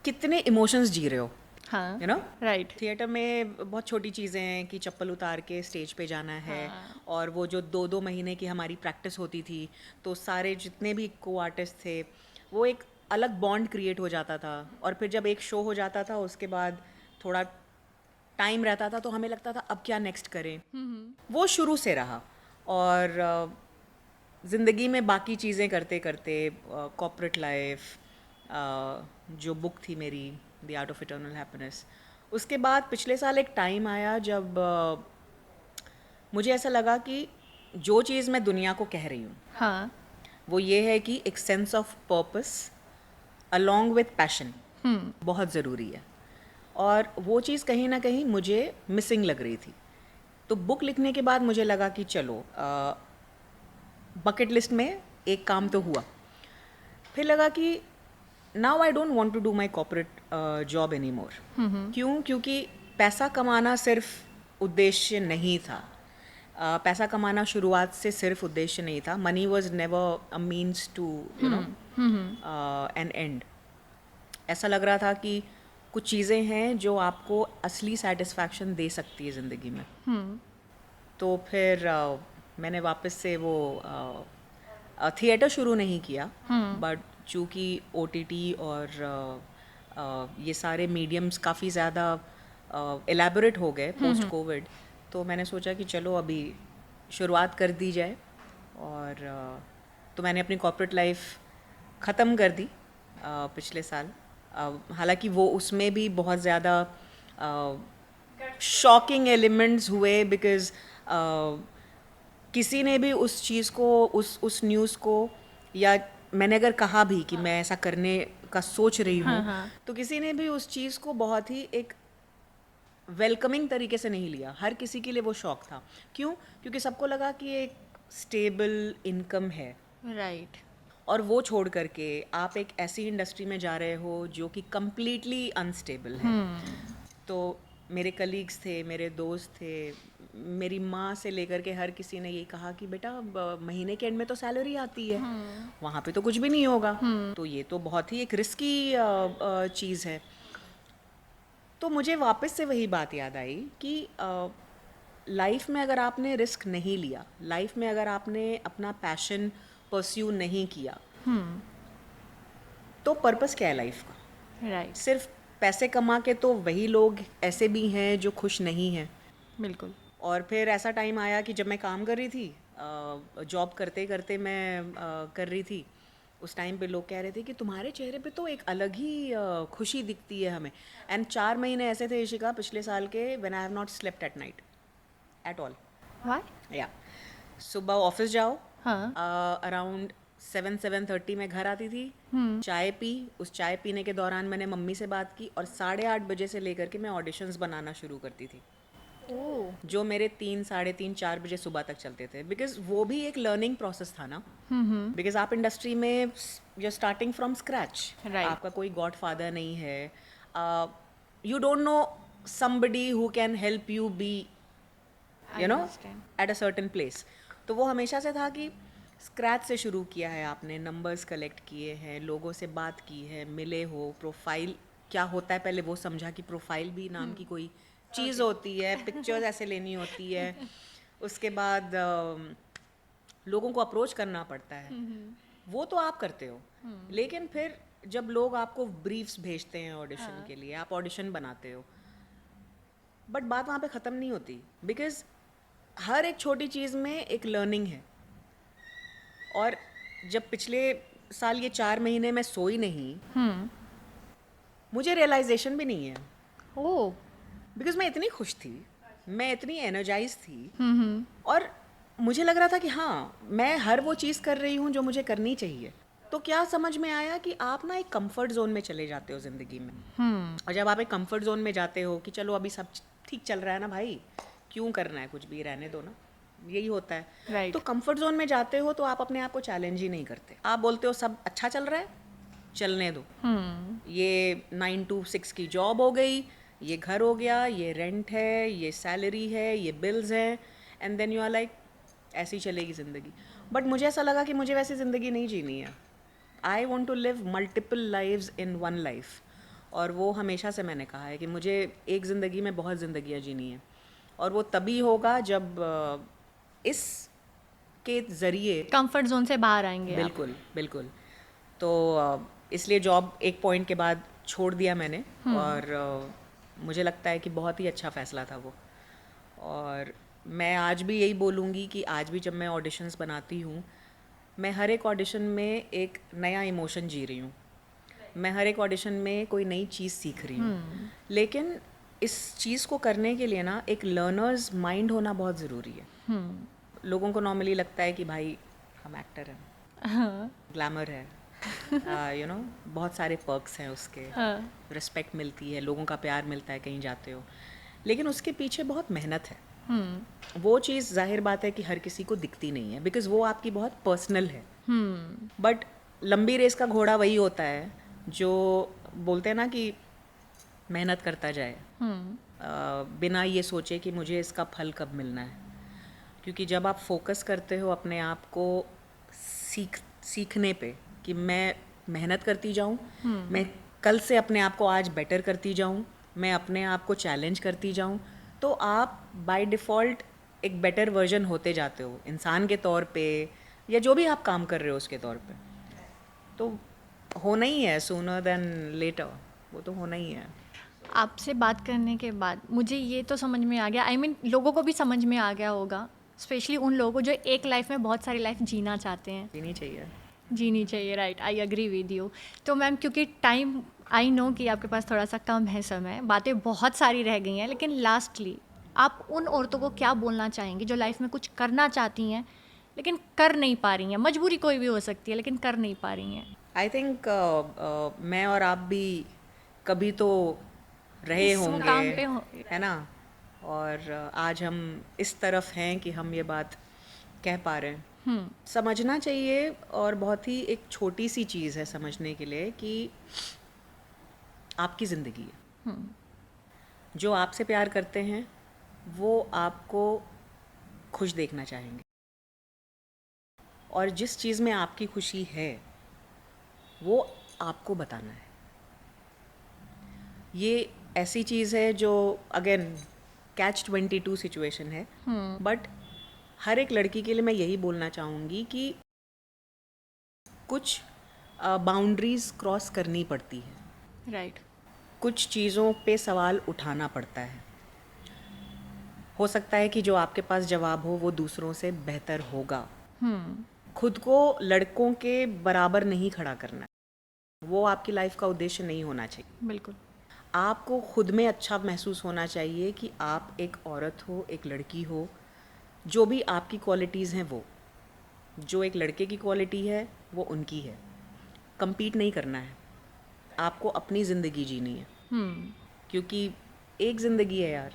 [SPEAKER 2] कितने इमोशंस जी रहे हो,
[SPEAKER 1] हाँ,
[SPEAKER 2] यू नो।
[SPEAKER 1] राइट।
[SPEAKER 2] थिएटर में बहुत छोटी चीज़ें हैं कि चप्पल उतार के स्टेज पे जाना है। और वो जो 2-2 महीने की हमारी प्रैक्टिस होती थी, तो सारे जितने भी को आर्टिस्ट थे, वो एक अलग बॉन्ड क्रिएट हो जाता था। और फिर जब एक शो हो जाता था उसके बाद थोड़ा टाइम रहता था तो हमें लगता था अब क्या नेक्स्ट करें। वो शुरू से रहा। और ज़िंदगी में बाकी चीज़ें करते करते, कॉर्पोरेट लाइफ, जो बुक थी मेरी the art of eternal happiness, उसके बाद पिछले साल एक टाइम आया जब मुझे ऐसा लगा कि जो चीज़ मैं दुनिया को कह रही हूँ,
[SPEAKER 1] हाँ।
[SPEAKER 2] वो ये है कि एक sense of purpose along with passion बहुत ज़रूरी है। और वो चीज़ कहीं ना कहीं मुझे मिसिंग लग रही थी। तो बुक लिखने के बाद मुझे लगा कि चलो, बकेट लिस्ट में एक काम तो हुआ। फिर लगा कि now I don't want to do my corporate job any more. क्यों? क्योंकि पैसा कमाना सिर्फ उद्देश्य नहीं था। पैसा कमाना शुरुआत से सिर्फ उद्देश्य नहीं था. Money was never a means to you know an end. ऐसा लग रहा था कि कुछ चीज़ें हैं जो आपको असली सेटिस्फैक्शन दे सकती है ज़िंदगी में. तो फिर मैंने वापस से वो थिएटर शुरू नहीं किया, बट चूँकि OTT और ये सारे मीडियम्स काफ़ी ज़्यादा एलैबोरेट हो गए पोस्ट कोविड, तो मैंने सोचा कि चलो अभी शुरुआत कर दी जाए. और तो मैंने अपनी कॉर्पोरेट लाइफ ख़त्म कर दी पिछले साल. हालांकि वो उसमें भी बहुत ज़्यादा शॉकिंग एलिमेंट्स हुए, बिकॉज किसी ने भी उस चीज़ को, उस न्यूज़ को, या मैंने अगर कहा भी कि मैं ऐसा करने का सोच रही हूँ, तो किसी ने भी उस चीज़ को बहुत ही एक वेलकमिंग तरीके से नहीं लिया. हर किसी के लिए वो शौक था. क्यों? क्योंकि सबको लगा कि एक स्टेबल इनकम है,
[SPEAKER 1] राइट.
[SPEAKER 2] और वो छोड़ करके आप एक ऐसी इंडस्ट्री में जा रहे हो जो कि कम्प्लीटली अनस्टेबल है. तो मेरे कलीग्स थे, मेरे दोस्त थे, मेरी माँ से लेकर के हर किसी ने यही कहा कि बेटा महीने के एंड में तो सैलरी आती है, वहाँ पे तो कुछ भी नहीं होगा. तो ये तो बहुत ही एक रिस्की चीज़ है. तो मुझे वापस से वही बात याद आई कि लाइफ में अगर आपने रिस्क नहीं लिया, लाइफ में अगर आपने अपना पैशन परस्यू नहीं किया, तो पर्पस क्या है लाइफ का?
[SPEAKER 1] राइट.
[SPEAKER 2] सिर्फ पैसे कमा के तो वही लोग ऐसे भी हैं जो खुश नहीं हैं.
[SPEAKER 1] बिल्कुल.
[SPEAKER 2] और फिर ऐसा टाइम आया कि जब मैं काम कर रही थी, जॉब करते करते मैं कर रही थी, उस टाइम पे लोग कह रहे थे कि तुम्हारे चेहरे पे तो एक अलग ही खुशी दिखती है हमें. एंड 4 महीने ऐसे थे इशिका पिछले साल के, when I have not slept at night at all.
[SPEAKER 1] Why?
[SPEAKER 2] या सुबह ऑफिस जाओ,
[SPEAKER 1] हाँ.
[SPEAKER 2] अराउंड 7-7:30 में घर आती थी, चाय पी. उस चाय पीने के दौरान मैंने मम्मी से बात की, और 8:30 बजे से लेकर के मैं ऑडिशंस बनाना शुरू करती थी, जो मेरे 3, 3:30, 4 बजे सुबह तक चलते थे. बिकॉज वो भी एक लर्निंग प्रोसेस था ना. बिकॉज आप इंडस्ट्री में यू स्टार्टिंग फ्रॉम स्क्रैच. आपका कोई गॉड फादर नहीं है. You don't know somebody who can help you be you know at a certain place. तो वो हमेशा से था कि स्क्रैच से शुरू किया है आपने, नंबर्स कलेक्ट किए हैं, लोगों से बात की है, मिले हो, प्रोफाइल क्या होता है पहले वो समझा कि प्रोफाइल भी नाम की कोई चीज़ होती है, पिक्चर्स ऐसे लेनी होती है. उसके बाद लोगों को अप्रोच करना पड़ता है, वो तो आप करते हो. लेकिन फिर जब लोग आपको ब्रीफ्स भेजते हैं ऑडिशन के लिए, आप ऑडिशन बनाते हो, बट बात वहाँ पे ख़त्म नहीं होती. बिकॉज हर एक छोटी चीज़ में एक लर्निंग है. और जब पिछले साल ये 4 महीने मैं सोई नहीं, मुझे रियलाइजेशन भी नहीं है.
[SPEAKER 1] ओह.
[SPEAKER 2] बिकॉज मैं इतनी खुश थी, मैं इतनी एनर्जाइज थी, और मुझे लग रहा था कि हाँ, मैं हर वो चीज़ कर रही हूँ जो मुझे करनी चाहिए. तो क्या समझ में आया कि आप ना एक कंफर्ट जोन में चले जाते हो ज़िंदगी में. और जब आप एक कंफर्ट जोन में जाते हो कि चलो अभी सब ठीक चल रहा है ना भाई, क्यों करना है, कुछ भी रहने दो ना, यही होता है.
[SPEAKER 1] Right.
[SPEAKER 2] तो कंफर्ट जोन में जाते हो तो आप अपने आप को चैलेंज ही नहीं करते. आप बोलते हो सब अच्छा चल रहा है, चलने दो. ये 9 to 6 की जॉब हो गई, ये घर हो गया, ये रेंट है, ये सैलरी है, ये बिल्स हैं, and then you are like ऐसे ही चलेगी ज़िंदगी. बट मुझे ऐसा लगा कि मुझे वैसी ज़िंदगी नहीं जीनी है. I want to live multiple lives in one life. और वो हमेशा से मैंने कहा है कि मुझे एक ज़िंदगी में बहुत ज़िंदगियाँ जीनी है, और वो तभी होगा जब इस के ज़रिए
[SPEAKER 1] कंफर्ट जोन से बाहर आएंगे.
[SPEAKER 2] बिल्कुल बिल्कुल. तो इसलिए जॉब एक पॉइंट के बाद छोड़ दिया मैंने. और मुझे लगता है कि बहुत ही अच्छा फ़ैसला था वो. और मैं आज भी यही बोलूँगी कि आज भी जब मैं ऑडिशंस बनाती हूँ, मैं हर एक ऑडिशन में एक नया इमोशन जी रही हूँ, मैं हर एक ऑडिशन में कोई नई चीज़ सीख रही हूँ. लेकिन इस चीज़ को करने के लिए ना एक लर्नर्स माइंड होना बहुत ज़रूरी है. लोगों को नॉर्मली लगता है कि भाई हम एक्टर हैं, ग्लैमर है, यू नो बहुत सारे पर्क्स हैं उसके, रिस्पेक्ट मिलती है, लोगों का प्यार मिलता है कहीं जाते हो, लेकिन उसके पीछे बहुत मेहनत है. वो चीज़ जाहिर बात है कि हर किसी को दिखती नहीं है, बिकॉज वो आपकी बहुत पर्सनल है. बट लंबी रेस का घोड़ा वही होता है जो बोलते हैं ना कि मेहनत करता जाए, बिना ये सोचे कि मुझे इसका फल कब मिलना है. क्योंकि जब आप फोकस करते हो अपने आप को सीखने पे कि मैं मेहनत करती जाऊँ, मैं कल से अपने आप को आज बेटर करती जाऊँ, मैं अपने आप को चैलेंज करती जाऊँ, तो आप बाय डिफ़ॉल्ट एक बेटर वर्जन होते जाते हो इंसान के तौर पे, या जो भी आप काम कर रहे हो उसके तौर पे। तो होना ही है, सूनर देन लेटर, वो तो होना ही है।
[SPEAKER 1] आपसे बात करने के बाद मुझे ये तो समझ में आ गया, लोगों को भी समझ में आ गया होगा, स्पेशली उन लोगों को जो एक लाइफ में बहुत सारी लाइफ जीना चाहते हैं।
[SPEAKER 2] जीनी चाहिए।
[SPEAKER 1] जीनी चाहिए, right, I agree with you. तो मैम, क्योंकि टाइम, आई नो कि आपके पास थोड़ा सा कम है समय, बातें बहुत सारी रह गई हैं, लेकिन लास्टली आप उन औरतों को क्या बोलना चाहेंगी जो लाइफ में कुछ करना चाहती हैं लेकिन कर नहीं पा रही हैं? मजबूरी कोई भी हो सकती है, लेकिन कर नहीं पा रही हैं।
[SPEAKER 2] आई थिंक मैं और आप भी कभी तो रहे
[SPEAKER 1] इस
[SPEAKER 2] होंगे,
[SPEAKER 1] मुकाम पे
[SPEAKER 2] है ना? और आज हम इस तरफ हैं कि हम ये बात कह पा रहे हैं। समझना चाहिए, और बहुत ही एक छोटी सी चीज़ है समझने के लिए कि आपकी ज़िंदगी है। जो आपसे प्यार करते हैं वो आपको खुश देखना चाहेंगे, और जिस चीज़ में आपकी खुशी है वो आपको बताना है। ये ऐसी चीज़ है जो अगेन catch-22 सिचुएशन है, बट हर एक लड़की के लिए मैं यही बोलना चाहूँगी कि कुछ बाउंड्रीज क्रॉस करनी पड़ती है,
[SPEAKER 1] राइट।
[SPEAKER 2] कुछ चीज़ों पे सवाल उठाना पड़ता है। हो सकता है कि जो आपके पास जवाब हो वो दूसरों से बेहतर होगा। खुद को लड़कों के बराबर नहीं खड़ा करना है, वो आपकी लाइफ का उद्देश्य नहीं होना चाहिए।
[SPEAKER 1] बिल्कुल।
[SPEAKER 2] आपको खुद में अच्छा महसूस होना चाहिए कि आप एक औरत हो, एक लड़की हो, जो भी आपकी क्वालिटीज़ हैं वो, जो एक लड़के की क्वालिटी है वो उनकी है। compete नहीं करना है, आपको अपनी ज़िंदगी जीनी है, क्योंकि एक ज़िंदगी है यार।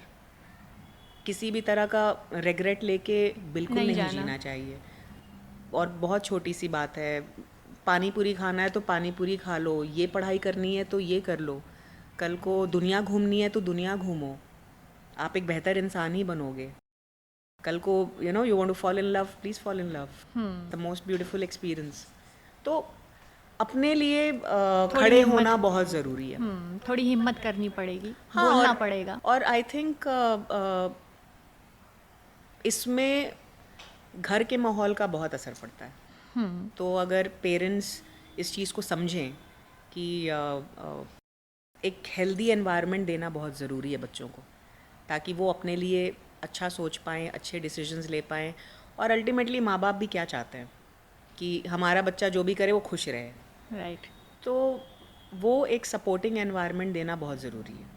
[SPEAKER 2] किसी भी तरह का रिग्रेट लेके बिल्कुल
[SPEAKER 1] नहीं
[SPEAKER 2] नहीं
[SPEAKER 1] जाना।
[SPEAKER 2] जीना चाहिए। और बहुत छोटी सी बात है, पानी पूरी खाना है तो पानी पूरी खा लो, ये पढ़ाई करनी है तो ये कर लो, कल को दुनिया घूमनी है तो दुनिया घूमो, आप एक बेहतर इंसान ही बनोगे। कल को you want to fall in love, please fall in love, the most beautiful experience. तो अपने लिए खड़े होना बहुत ज़रूरी है।
[SPEAKER 1] थोड़ी हिम्मत करनी पड़ेगी,
[SPEAKER 2] हाँ,
[SPEAKER 1] बोलना पड़ेगा।
[SPEAKER 2] और आई थिंक इसमें घर के माहौल का बहुत असर पड़ता है। तो अगर पेरेंट्स इस चीज़ को समझें कि एक हेल्दी एनवायरनमेंट देना बहुत ज़रूरी है बच्चों को, ताकि वो अपने लिए अच्छा सोच पाएँ, अच्छे डिसीजंस ले पाएँ। और अल्टीमेटली माँ बाप भी क्या चाहते हैं कि हमारा बच्चा जो भी करे वो खुश रहे,
[SPEAKER 1] राइट।
[SPEAKER 2] तो वो एक सपोर्टिंग एनवायरनमेंट देना बहुत ज़रूरी है।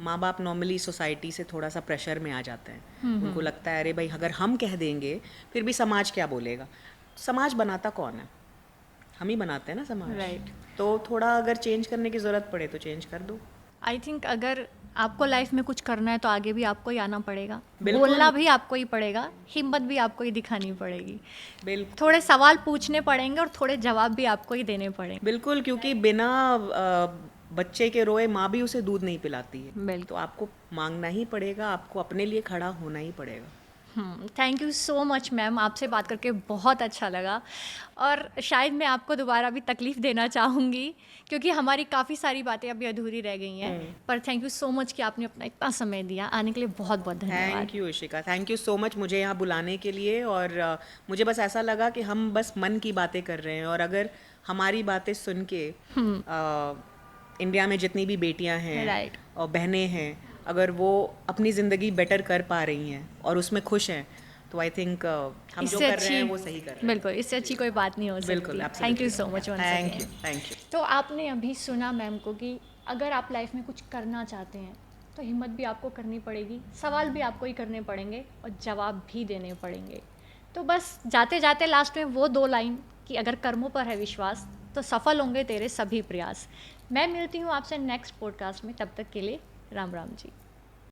[SPEAKER 2] माँ बाप नॉर्मली सोसाइटी से थोड़ा सा प्रेशर में आ जाते हैं, उनको लगता है अरे भाई अगर हम कह देंगे फिर भी समाज क्या बोलेगा। समाज बनाता कौन है? हम ही बनाते हैं ना समाज।
[SPEAKER 1] राइट।
[SPEAKER 2] तो थोड़ा अगर चेंज करने की ज़रूरत पड़े तो चेंज कर दो।
[SPEAKER 1] आई थिंक अगर आपको लाइफ में कुछ करना है तो आगे भी आपको ही आना पड़ेगा,
[SPEAKER 2] बिल्कुल।
[SPEAKER 1] बोलना भी आपको ही पड़ेगा, हिम्मत भी आपको ही दिखानी पड़ेगी,
[SPEAKER 2] बिल्कुल
[SPEAKER 1] थोड़े सवाल पूछने पड़ेंगे और थोड़े जवाब भी आपको ही देने पड़ेंगे।
[SPEAKER 2] बिल्कुल, क्योंकि बिना बच्चे के रोए माँ भी उसे दूध नहीं पिलाती है।
[SPEAKER 1] बिल्कुल।
[SPEAKER 2] तो आपको मांगना ही पड़ेगा, आपको अपने लिए खड़ा होना ही पड़ेगा।
[SPEAKER 1] Thank you so much ma'am, आपसे बात करके बहुत अच्छा लगा। और शायद मैं आपको दोबारा भी तकलीफ़ देना चाहूँगी क्योंकि हमारी काफ़ी सारी बातें अभी अधूरी रह गई हैं, पर थैंक यू सो मच कि आपने अपना इतना समय दिया। आने के लिए बहुत बहुत धन्यवाद।
[SPEAKER 2] Thank you Ishika, thank you so much मुझे यहाँ बुलाने के लिए। और मुझे बस ऐसा लगा कि हम बस मन की बातें कर रहे हैं, और अगर हमारी बातें सुन के इंडिया में जितनी भी बेटियाँ हैं
[SPEAKER 1] राइट।
[SPEAKER 2] और बहनें हैं, अगर वो अपनी ज़िंदगी बेटर कर पा रही हैं और उसमें खुश हैं, तो आई थिंक हम जो कर रहे हैं वो सही कर रहे हैं।
[SPEAKER 1] बिल्कुल, इससे अच्छी कोई बात नहीं हो
[SPEAKER 2] बिल्कुल,
[SPEAKER 1] सकती। Thank you so much.
[SPEAKER 2] Thank you.
[SPEAKER 1] तो आपने अभी सुना मैम को कि अगर आप लाइफ में कुछ करना चाहते हैं तो हिम्मत भी आपको करनी पड़ेगी, सवाल भी आपको ही करने पड़ेंगे और जवाब भी देने पड़ेंगे। तो बस जाते जाते लास्ट में वो 2 लाइन कि अगर कर्मों पर है विश्वास तो सफल होंगे तेरे सभी प्रयास। मैं मिलती हूँ आपसे नेक्स्ट पॉडकास्ट में, तब तक के लिए राम राम जी।